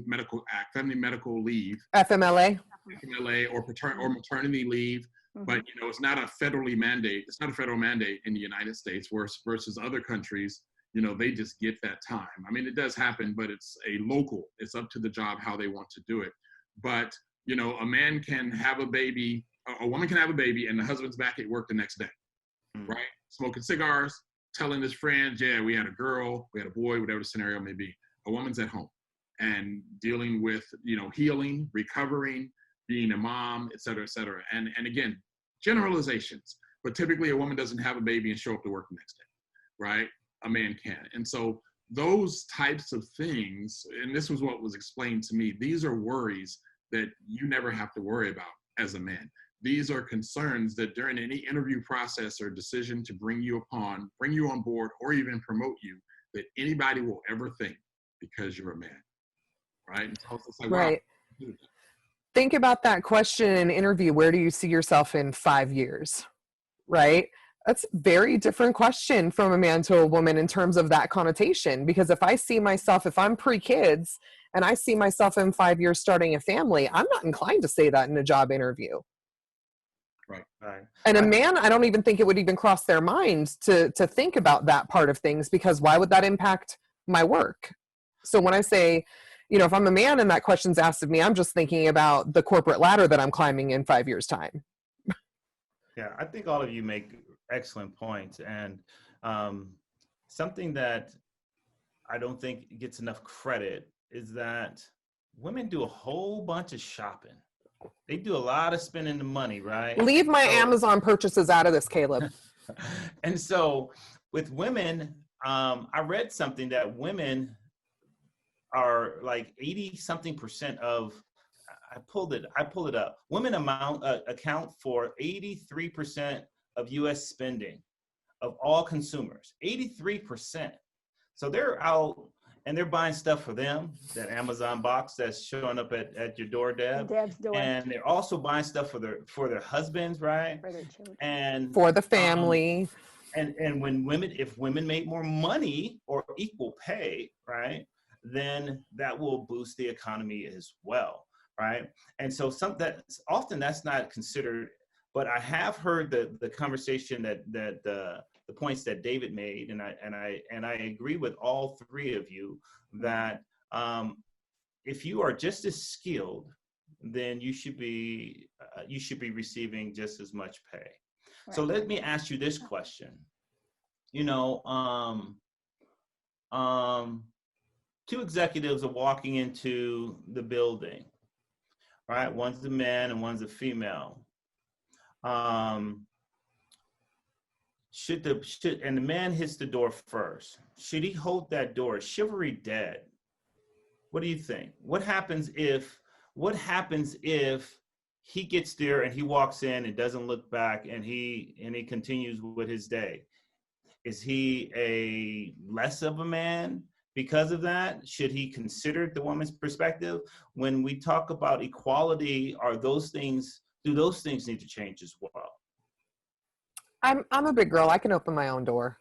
Medical Act, Family Medical Leave, FMLA, or maternity leave. But it's not a federally mandate. It's not a federal mandate in the United States, versus other countries. They just get that time. I mean, it does happen, but it's it's up to the job how they want to do it. But a man can have a baby, a woman can have a baby, and the husband's back at work the next day, right? Smoking cigars, telling his friends, yeah, we had a girl, we had a boy, whatever the scenario may be. A woman's at home and dealing with, healing, recovering, being a mom, et cetera, et cetera. And again, generalizations, but typically a woman doesn't have a baby and show up to work the next day, right? A man can. And so those types of things, and this was what was explained to me, these are worries that you never have to worry about as a man. These are concerns that during any interview process or decision to bring you on board, or even promote you, that anybody will ever think, because you're a man, right? And so it's like, right. Wow. Think about that question in an interview. Where do you see yourself in 5 years? Right? That's a very different question from a man to a woman in terms of that connotation. Because if I'm pre-kids and I see myself in 5 years starting a family, I'm not inclined to say that in a job interview. Right. And a man, I don't even think it would even cross their mind to think about that part of things, because why would that impact my work? So when I say, if I'm a man and that question's asked of me, I'm just thinking about the corporate ladder that I'm climbing in 5 years' time. Yeah, I think all of you make excellent points. And something that I don't think gets enough credit is that women do a whole bunch of shopping. They do a lot of spending the money, right? Leave my Amazon purchases out of this, Caleb. And so with women, I read something that women are like 80-something% of, I pulled it up. Women account for 83% of US spending of all consumers, 83%. So they're out and they're buying stuff for them, that Amazon box that's showing up at your door, Deb. Deb's door. And they're also buying stuff for their husbands, right? For their children. And for the family. And if women make more money or equal pay, right, then that will boost the economy as well, right? And so often that's not considered, but I have heard the conversation that the points that David made, and I agree with all three of you that if you are just as skilled, then you should be receiving just as much pay. Right. So let me ask you this question. Two executives are walking into the building, right? One's a man and one's a female. And the man hits the door first. Should he hold that door? Is chivalry dead? What do you think? What happens if he gets there and he walks in and doesn't look back and he continues with his day? Is he a less of a man because of that? Should he consider the woman's perspective? When we talk about equality, do those things need to change as well? I'm a big girl. I can open my own door.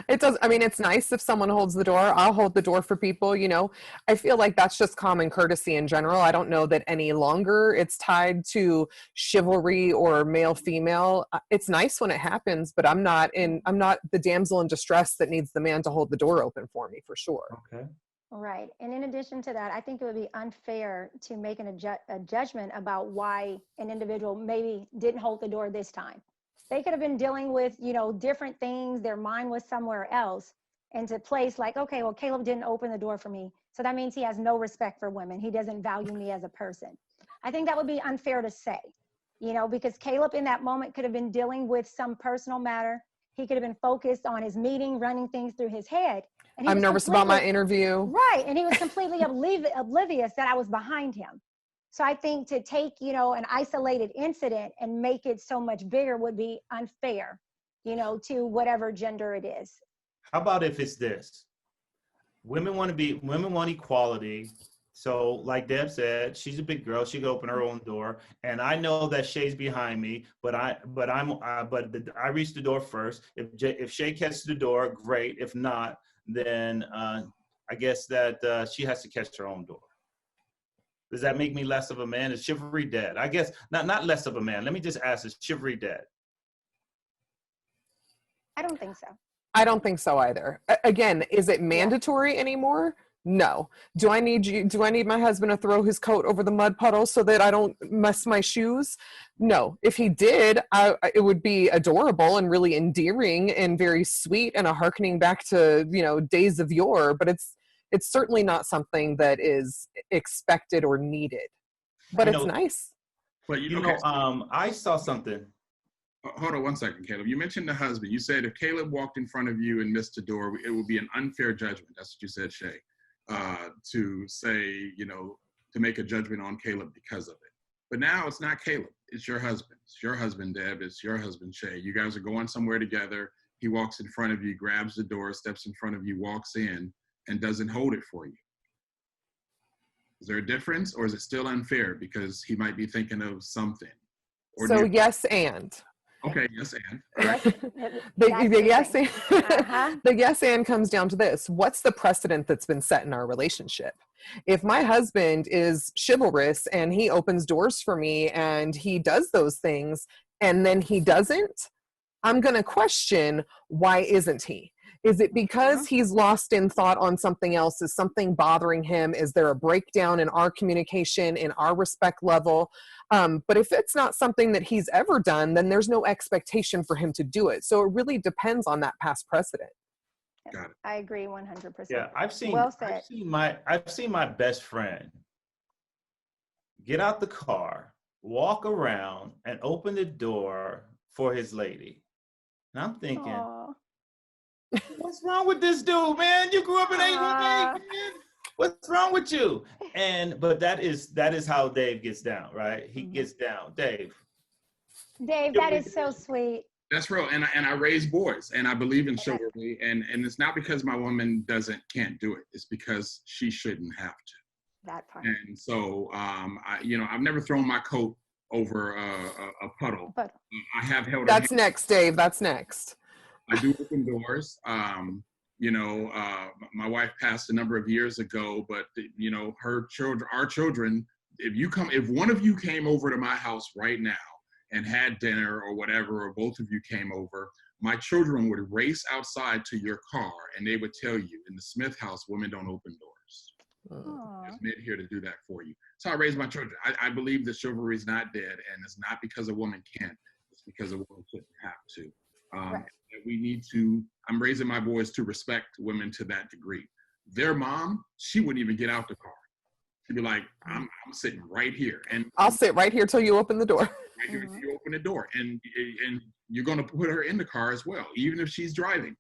It does. I mean, it's nice if someone holds the door. I'll hold the door for people, you know. I feel like that's just common courtesy in general. I don't know that any longer it's tied to chivalry or male female. It's nice when it happens, but I'm not the damsel in distress that needs the man to hold the door open for me, for sure. Okay. Right. And in addition to that, I think it would be unfair to make a judgment about why an individual maybe didn't hold the door this time. They could have been dealing with, you know, different things. Their mind was somewhere else, and to place like, okay, well, Caleb didn't open the door for me, so that means he has no respect for women. He doesn't value me as a person. I think that would be unfair to say, you know, because Caleb in that moment could have been dealing with some personal matter. He could have been focused on his meeting, running things through his head. And I'm nervous about my interview. Right. And he was completely oblivious that I was behind him. So I think to take, you know, an isolated incident and make it so much bigger would be unfair, you know, to whatever gender it is. How about if it's this? Women want equality. So like Deb said, she's a big girl. She can open her own door. And I know that Shae's behind me, but I reach the door first. If Shae catches the door, great. If not, then I guess that she has to catch her own door. Does that make me less of a man? Is chivalry dead? I guess not less of a man. Let me just ask, is chivalry dead? I don't think so. I don't think so either. Again, is it mandatory anymore? No. Do I need my husband to throw his coat over the mud puddle so that I don't mess my shoes? No. If he did, it would be adorable and really endearing and very sweet and a hearkening back to, you know, days of yore, but it's certainly not something that is expected or needed, but it's nice. But I saw something. Hold on one second, Caleb. You mentioned the husband. You said if Caleb walked in front of you and missed a door, it would be an unfair judgment. That's what you said, Shae. To say, you know, to make a judgment on Caleb because of it. But now it's not Caleb. It's your husband. It's your husband, Deb. It's your husband, Shae. You guys are going somewhere together. He walks in front of you, grabs the door, steps in front of you, walks in, and doesn't hold it for you. Is there a difference, or is it still unfair because he might be thinking of something? Or so yes and. Okay, yes and. Yes, the yes and the yes and comes down to this. What's the precedent that's been set in our relationship? If my husband is chivalrous and he opens doors for me and he does those things and then he doesn't, I'm going to question, why isn't he? Is it because he's lost in thought on something else? Is something bothering him? Is there a breakdown in our communication, in our respect level? But if it's not something that he's ever done, then there's no expectation for him to do it. So it really depends on that past precedent. Got it. I agree 100%. Yeah, I've seen my best friend get out the car, walk around, and open the door for his lady. And I'm thinking, Aww. What's wrong with this dude, man? You grew up in 88, man. What's wrong with you? But that is how Dave gets down, right? He gets down. Dave, that is so sweet. That's real. And I raise boys, and I believe in chivalry. And it's not because my woman can't do it. It's because she shouldn't have to. That part. And so, I've never thrown my coat over a puddle. I have held. That's next, Dave. That's next. I do open doors. My wife passed a number of years ago, but our children, if one of you came over to my house right now and had dinner or whatever, or both of you came over, my children would race outside to your car and they would tell you, in the Smith house, women don't open doors. There's men here to do that for you. So I raised my children. I believe that chivalry is not dead, and it's not because a woman can't. It's because a woman shouldn't have to. Right. We need to, I'm raising my boys to respect women to that degree. Their mom, she wouldn't even get out the car. She'd be like, I'm sitting right here. And I'll sit right here till you open the door. Right here till you open the door. And you're going to put her in the car as well, even if she's driving.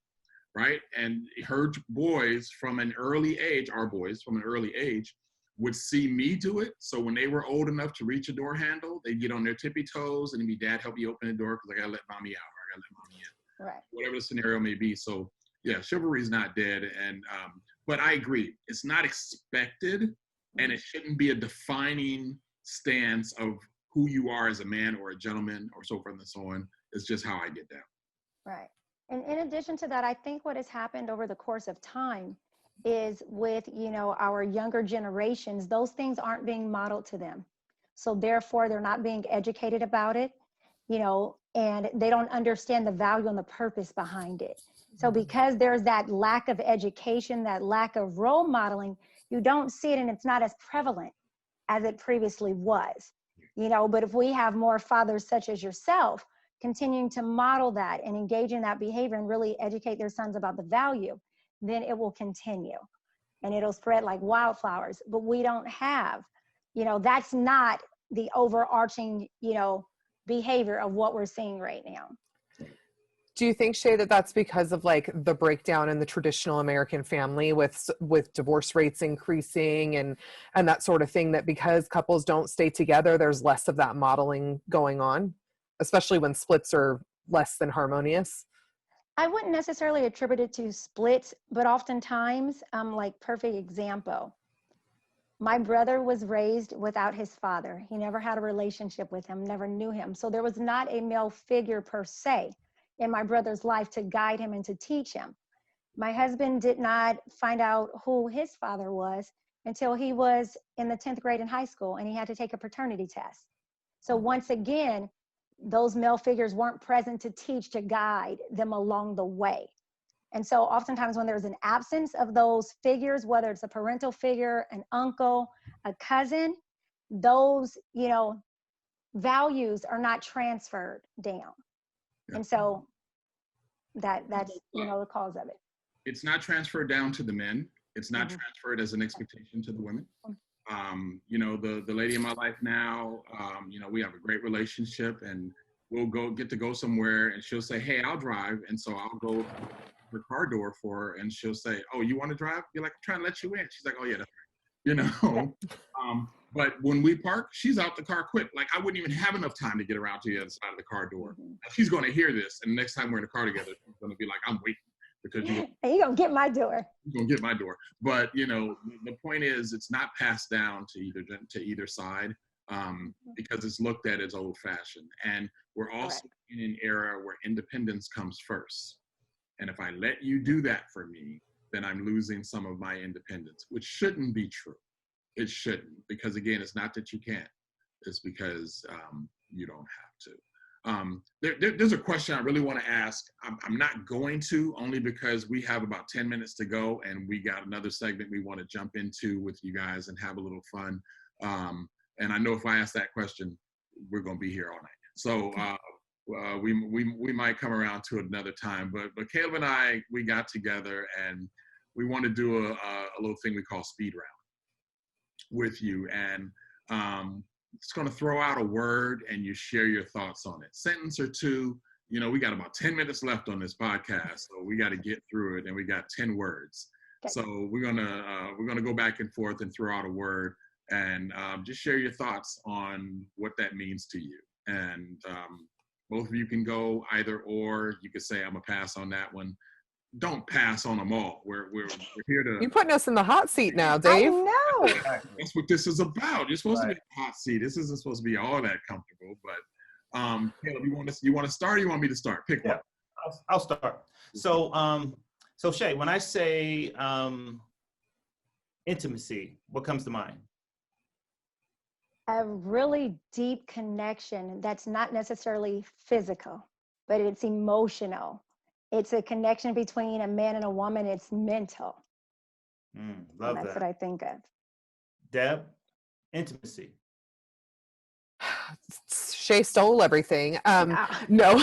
right? And her boys from an early age, our boys from an early age, would see me do it. So when they were old enough to reach a door handle, they'd get on their tippy toes and be, Dad, help me open the door because I gotta let mommy out, or I gotta let mommy in. Right. Whatever the scenario may be. So yeah, chivalry is not dead. And but I agree, it's not expected, and it shouldn't be a defining stance of who you are as a man or a gentleman or so forth and so on. It's just how I get down. Right. And in addition to that, I think what has happened over the course of time is with, our younger generations, those things aren't being modeled to them. So therefore, they're not being educated about it, and they don't understand the value and the purpose behind it. So because there's that lack of education, that lack of role modeling, you don't see it, and it's not as prevalent as it previously was, but if we have more fathers such as yourself continuing to model that and engage in that behavior and really educate their sons about the value, then it will continue and it'll spread like wildflowers. But we don't have, that's not the overarching, behavior of what we're seeing right now. Do you think, Shae, that that's because of like the breakdown in the traditional American family with divorce rates increasing and that sort of thing, that because couples don't stay together, there's less of that modeling going on, especially when splits are less than harmonious? I wouldn't necessarily attribute it to splits, but oftentimes, like perfect example, my brother was raised without his father. He never had a relationship with him, never knew him. So there was not a male figure per se in my brother's life to guide him and to teach him. My husband did not find out who his father was until he was in the 10th grade in high school and he had to take a paternity test. So once again, those male figures weren't present to teach, to guide them along the way. And so oftentimes when there's an absence of those figures, whether it's a parental figure, an uncle, a cousin, those, values are not transferred down. And so that's, the cause of it. It's not transferred down to the men. It's not transferred as an expectation to the women. The lady in my life now, we have a great relationship, and we'll get to go somewhere and she'll say, hey, I'll drive. And so I'll go to her car door for her and she'll say, oh, you want to drive? Be like, I'm trying to let you in. She's like, oh yeah, that's right. But when we park, she's out the car quick. Like I wouldn't even have enough time to get around to the other side of the car door. She's going to hear this, and the next time we're in the car together, she's going to be like, I'm waiting because you're going to get my door. You're going to get my door. But, the point is it's not passed down to either side because it's looked at as old fashioned. And we're also in an era where independence comes first. And if I let you do that for me, then I'm losing some of my independence, which shouldn't be true. It shouldn't, because again, it's not that you can't, it's because you don't have to. There's a question I really want to ask. I'm not going to, only because we have about 10 minutes to go and we got another segment we want to jump into with you guys and have a little fun. And I know if I ask that question, we're going to be here all night. So we might come around to it another time, but Caleb and I, we got together and we want to do a little thing we call speed round with you, and it's going to throw out a word and you share your thoughts on it, sentence or two. We got about 10 minutes left on this podcast, so we got to get through it, and we got 10 words. Okay. So we're gonna go back and forth and throw out a word and just share your thoughts on what that means to you. And both of you can go either or. You could say I'm gonna pass on that one. Don't pass on them all. We're here to. You're putting us in the hot seat now, Dave. I know. That's what this is about. You're supposed to be in the hot seat. This isn't supposed to be all that comfortable. But Caleb, you want to start, or you want me to start? Pick one. I'll start. So Shae, when I say intimacy, what comes to mind? A really deep connection that's not necessarily physical, but it's emotional. It's a connection between a man and a woman. It's mental. Love that's that. what I think of. Deb, intimacy. Shae stole everything. No.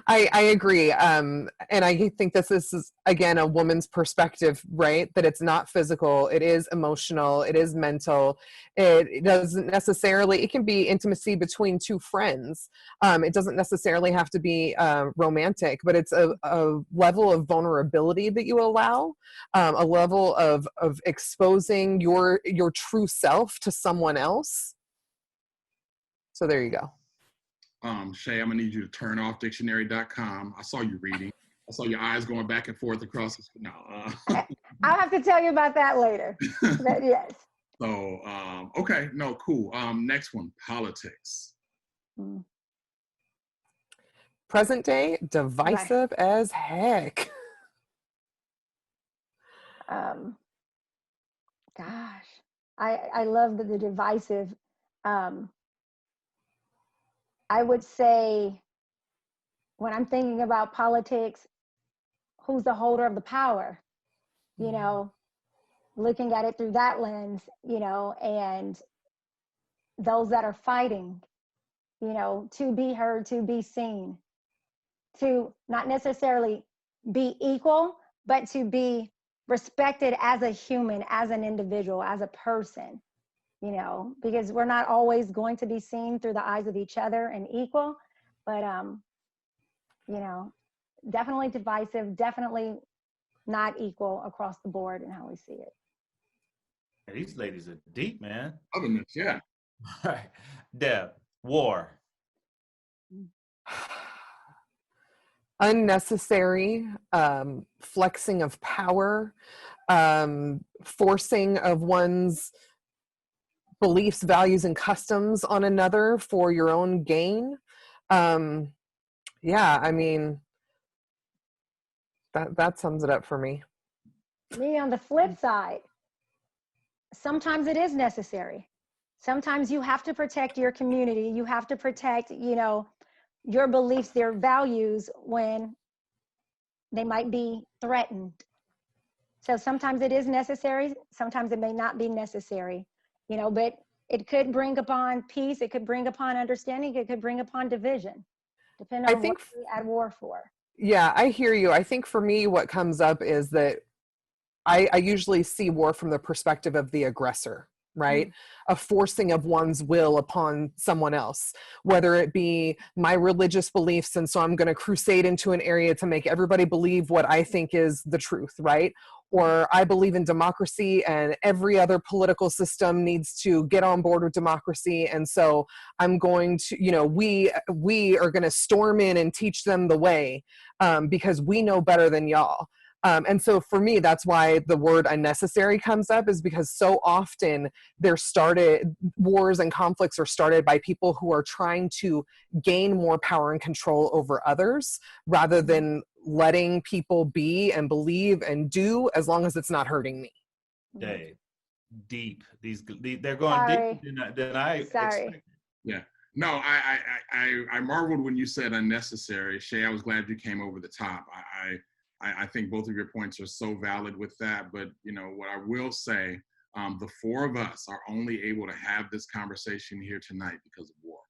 I agree. And I think this is, again, a woman's perspective, right? That it's not physical, it is emotional, it is mental. It doesn't necessarily, it can be intimacy between two friends. It doesn't necessarily have to be romantic, but it's a level of vulnerability that you allow, a level of exposing your true self to someone else. So there you go. Shae, I'm gonna need you to turn off dictionary.com. I saw you reading. I saw your eyes going back and forth across the no. I'll have to tell you about that later. But yes. So okay, no, cool. Next one, politics. Present day, divisive as heck. Gosh, I love the divisive. I would say when I'm thinking about politics, who's the holder of the power? You know, looking at it through that lens, you know, and those that are fighting, you know, to be heard, to be seen, to not necessarily be equal, but to be respected as a human, as an individual, as a person, you know, because we're not always going to be seen through the eyes of each other and equal, but, you know, definitely divisive, definitely not equal across the board in how we see it. These ladies are deep, man. Otherness, yeah. All right. Deb, war. Unnecessary flexing of power, forcing of one's beliefs, values, and customs on another for your own gain. Yeah, I mean, that sums it up for me. Me, on the flip side, sometimes it is necessary. Sometimes you have to protect your community. You have to protect, you know, your beliefs, their values when they might be threatened. So sometimes it is necessary. Sometimes it may not be necessary, you know, but it could bring upon peace. It could bring upon understanding. It could bring upon division, depending on what we're at war for. Yeah, I hear you. I think for me, what comes up is that I usually see war from the perspective of the aggressor, right? A forcing of one's will upon someone else, whether it be my religious beliefs, and so I'm going to crusade into an area to make everybody believe what I think is the truth, right? Or I believe in democracy and every other political system needs to get on board with democracy, and so I'm going to, you know, we are going to storm in and teach them the way because we know better than y'all. And so for me, that's why the word unnecessary comes up, is because so often wars and conflicts are started by people who are trying to gain more power and control over others rather than letting people be and believe and do as long as it's not hurting me. Dave, deep. They're going deeper than I expected. Yeah. No, I marveled when you said unnecessary. Shae, I was glad you came over the top. I think both of your points are so valid with that. But, you know, what I will say, the four of us are only able to have this conversation here tonight because of war,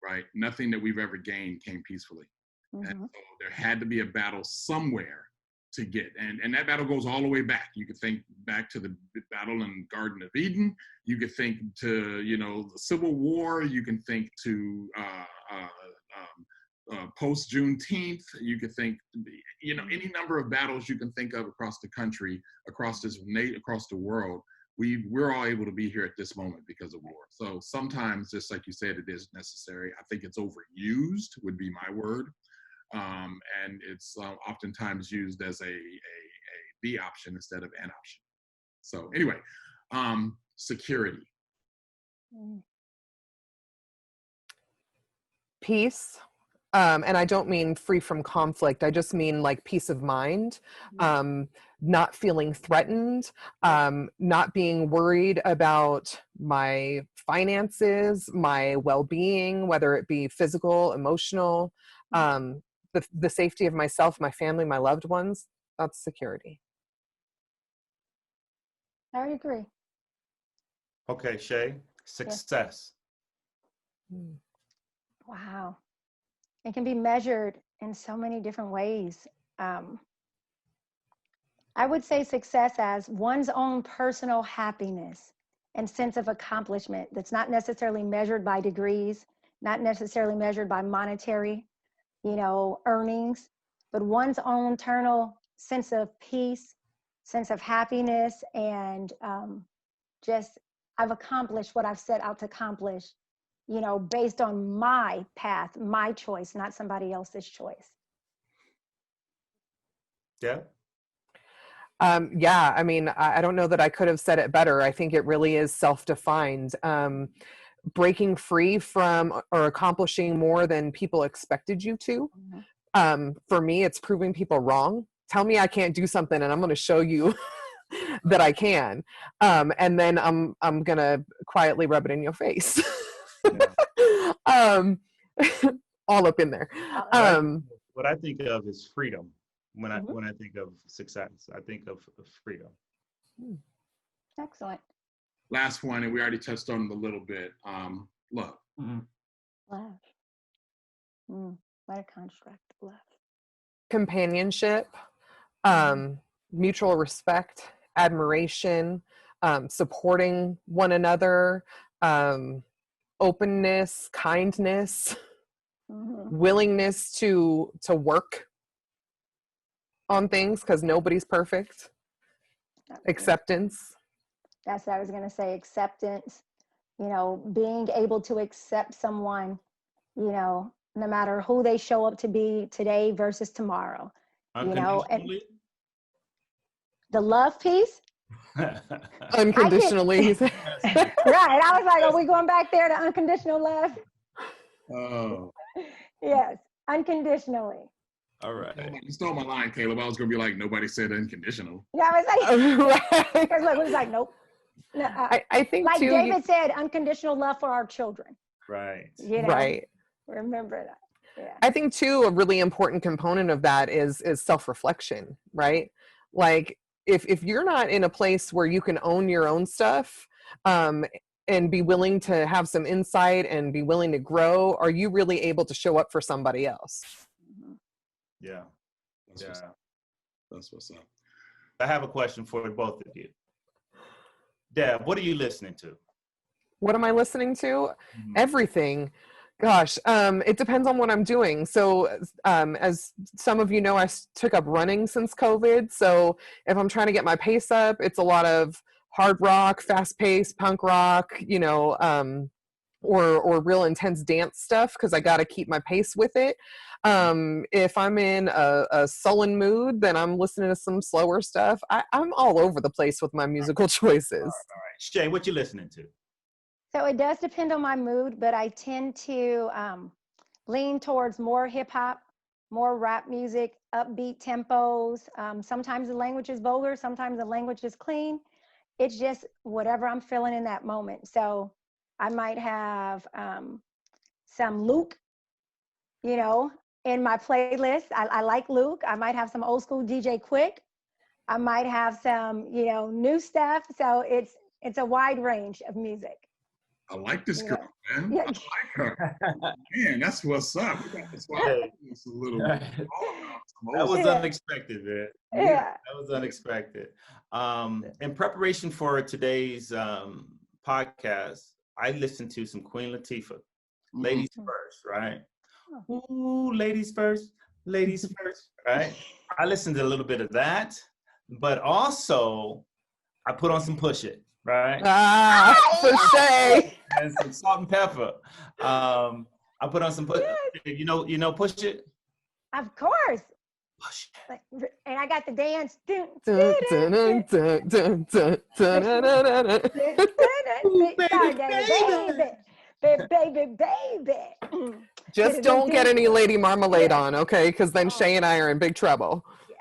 right? Nothing that we've ever gained came peacefully. And so there had to be a battle somewhere to get. And that battle goes all the way back. You could think back to the battle in Garden of Eden. You could think to, you know, the Civil War. You can think to post Juneteenth. You could think, you know, any number of battles you can think of across the country, across the world. We're all able to be here at this moment because of war. So sometimes, just like you said, it is necessary. I think it's overused, would be my word. And it's oftentimes used as the option instead of an option. So anyway, security. Peace. And I don't mean free from conflict. I just mean like peace of mind, not feeling threatened, not being worried about my finances, my well-being, whether it be physical, emotional, the safety of myself, my family, my loved ones. That's security. I would agree. Okay, Shae, success. Wow. It can be measured in so many different ways. I would say success as one's own personal happiness and sense of accomplishment that's not necessarily measured by degrees, not necessarily measured by monetary, earnings, but one's own internal sense of peace, sense of happiness, and just I've accomplished what I've set out to accomplish, based on my path, my choice, not somebody else's choice. Yeah. Yeah, I mean, I don't know that I could have said it better. I think it really is self-defined. Breaking free from or accomplishing more than people expected you to. For me, it's proving people wrong. Tell me I can't do something and I'm going to show you that I can. And then I'm going to quietly rub it in your face. All up in there. What I think of is freedom. When I think of success, I think of freedom. Excellent. Last one, and we already touched on it a little bit. Love. Love. What a construct. Love. Companionship, mutual respect, admiration, supporting one another, openness, kindness, willingness to work on things because nobody's perfect. Acceptance. That's what I was going to say. Acceptance, being able to accept someone, no matter who they show up to be today versus tomorrow, and the love piece. Unconditionally. Right. I was like, are we going back there to unconditional love? Oh. Yes. Unconditionally. All right. You stole my line, Caleb. I was going to be like, nobody said unconditional. Yeah, I was like, because look, we was like, nope. No, I think like too, David said, unconditional love for our children. Right. Right. Remember that. Yeah. I think too, a really important component of that is self-reflection, right? Like if you're not in a place where you can own your own stuff, and be willing to have some insight and be willing to grow, are you really able to show up for somebody else? Yeah. That's what's up. I have a question for both of you. Deb, what are you listening to? What am I listening to? Everything. Gosh, it depends on what I'm doing. So as some of you know, I took up running since COVID. So if I'm trying to get my pace up, it's a lot of hard rock, fast paced, punk rock, or real intense dance stuff because I got to keep my pace with it. If I'm in a sullen mood, then I'm listening to some slower stuff. I'm all over the place with my musical choices. All right. Shae, what you listening to? So it does depend on my mood, but I tend to lean towards more hip hop, more rap music, upbeat tempos. Sometimes the language is vulgar, sometimes the language is clean. It's just whatever I'm feeling in that moment. So I might have some Luke, in my playlist. I like Luke. I might have some old school DJ Quick. I might have some, new stuff. So it's a wide range of music. I like this girl, man. Yeah. I like her. Man, that's what's up. That's why it's a little that was unexpected, man. Yeah. That was unexpected. In preparation for today's podcast, I listened to some Queen Latifah. Ladies first, right? Ooh, ladies first, right? I listened to a little bit of that, but also I put on some Push It, right? For Shae. And some salt and pepper. I put on some Push It. You know Push It? Of course. Push It. And I got the dance. Baby. Just don't get any Lady Marmalade on, okay? Because then Shae and I are in big trouble. Yeah.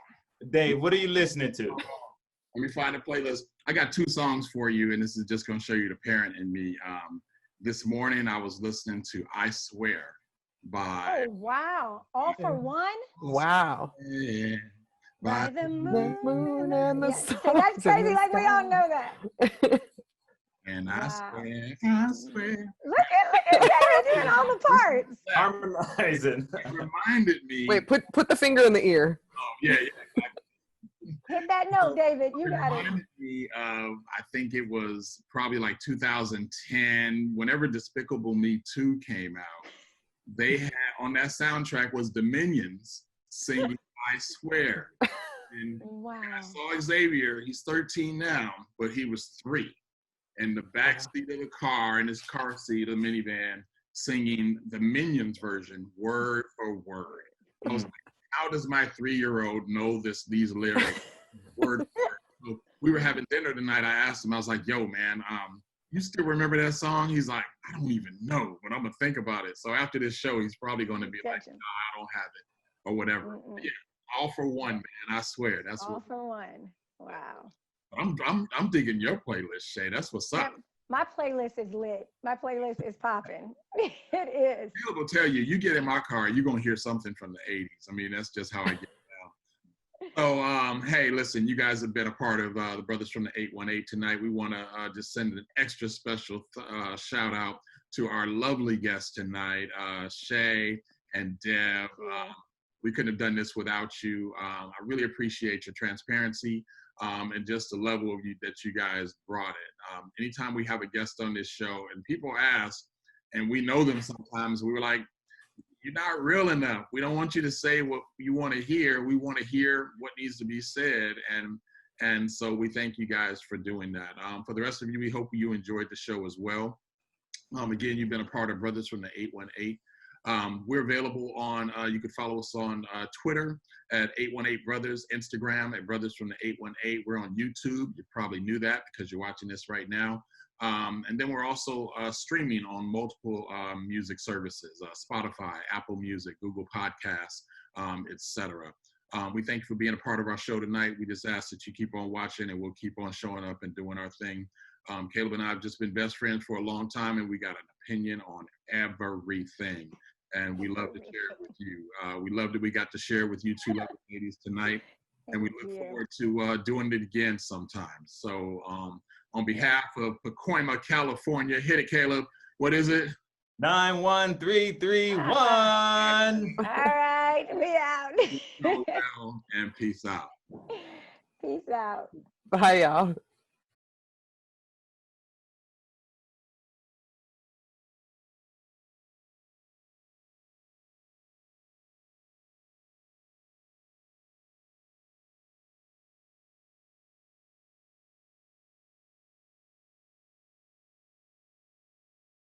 Dave, what are you listening to? Let me find a playlist. I got 2 songs for you, and this is just going to show you the parent in me. This morning, I was listening to I Swear by... Oh, wow. All for one? Wow. Yeah. By the moon and the stars. So that's crazy, like we all know that. And I swear. Look at Jada doing all the parts. Harmonizing. It reminded me. Wait, put the finger in the ear. Oh, yeah. Hit that note, David. You It got it. reminded me of, I think it was probably like 2010, whenever Despicable Me 2 came out. They had, on that soundtrack was the Minions singing I Swear. And Wow. I saw Xavier, he's 13 now, but he was 3. In the back seat of the car, in his car seat of the minivan, singing the Minions version, word for word. I was like, how does my 3-year-old know these lyrics, word for word? So we were having dinner tonight. I asked him, I was like, yo, man, you still remember that song? He's like, I don't even know, but I'm going to think about it. So after this show, he's probably going to be like, no, I don't have it, or whatever. Yeah, all for one, man. I swear. That's all for one. Wow. I'm digging your playlist, Shae. That's what's up. My playlist is lit. My playlist is popping. It is. Caleb will tell you, you get in my car, you're going to hear something from the 80s. I mean, that's just how I get down. So, hey, listen, you guys have been a part of the Brothers from the 818 tonight. We want to just send an extra special shout out to our lovely guests tonight, Shae and Deb. We couldn't have done this without you. I really appreciate your transparency. And just the level of you that you guys brought it. Anytime we have a guest on this show and people ask, and we know them sometimes, we were like, you're not real enough. We don't want you to say what you want to hear. We want to hear what needs to be said. And so we thank you guys for doing that. For the rest of you, we hope you enjoyed the show as well. Again, you've been a part of Brothers from the 818. We're available on, you can follow us on Twitter at 818 Brothers, Instagram at Brothers from the 818. We're on YouTube. You probably knew that because you're watching this right now. And then we're also streaming on multiple music services, Spotify, Apple Music, Google Podcasts, etc. We thank you for being a part of our show tonight. We just ask that you keep on watching and we'll keep on showing up and doing our thing. Caleb and I have just been best friends for a long time, and we got an opinion on everything. And we love to share it with you. We love that we got to share with you two lovely ladies tonight. And we look forward to doing it again sometime. So on behalf of Pacoima, California, hit it, Caleb. What is it? 91331. All right, we out. And peace out. Peace out. Bye, y'all.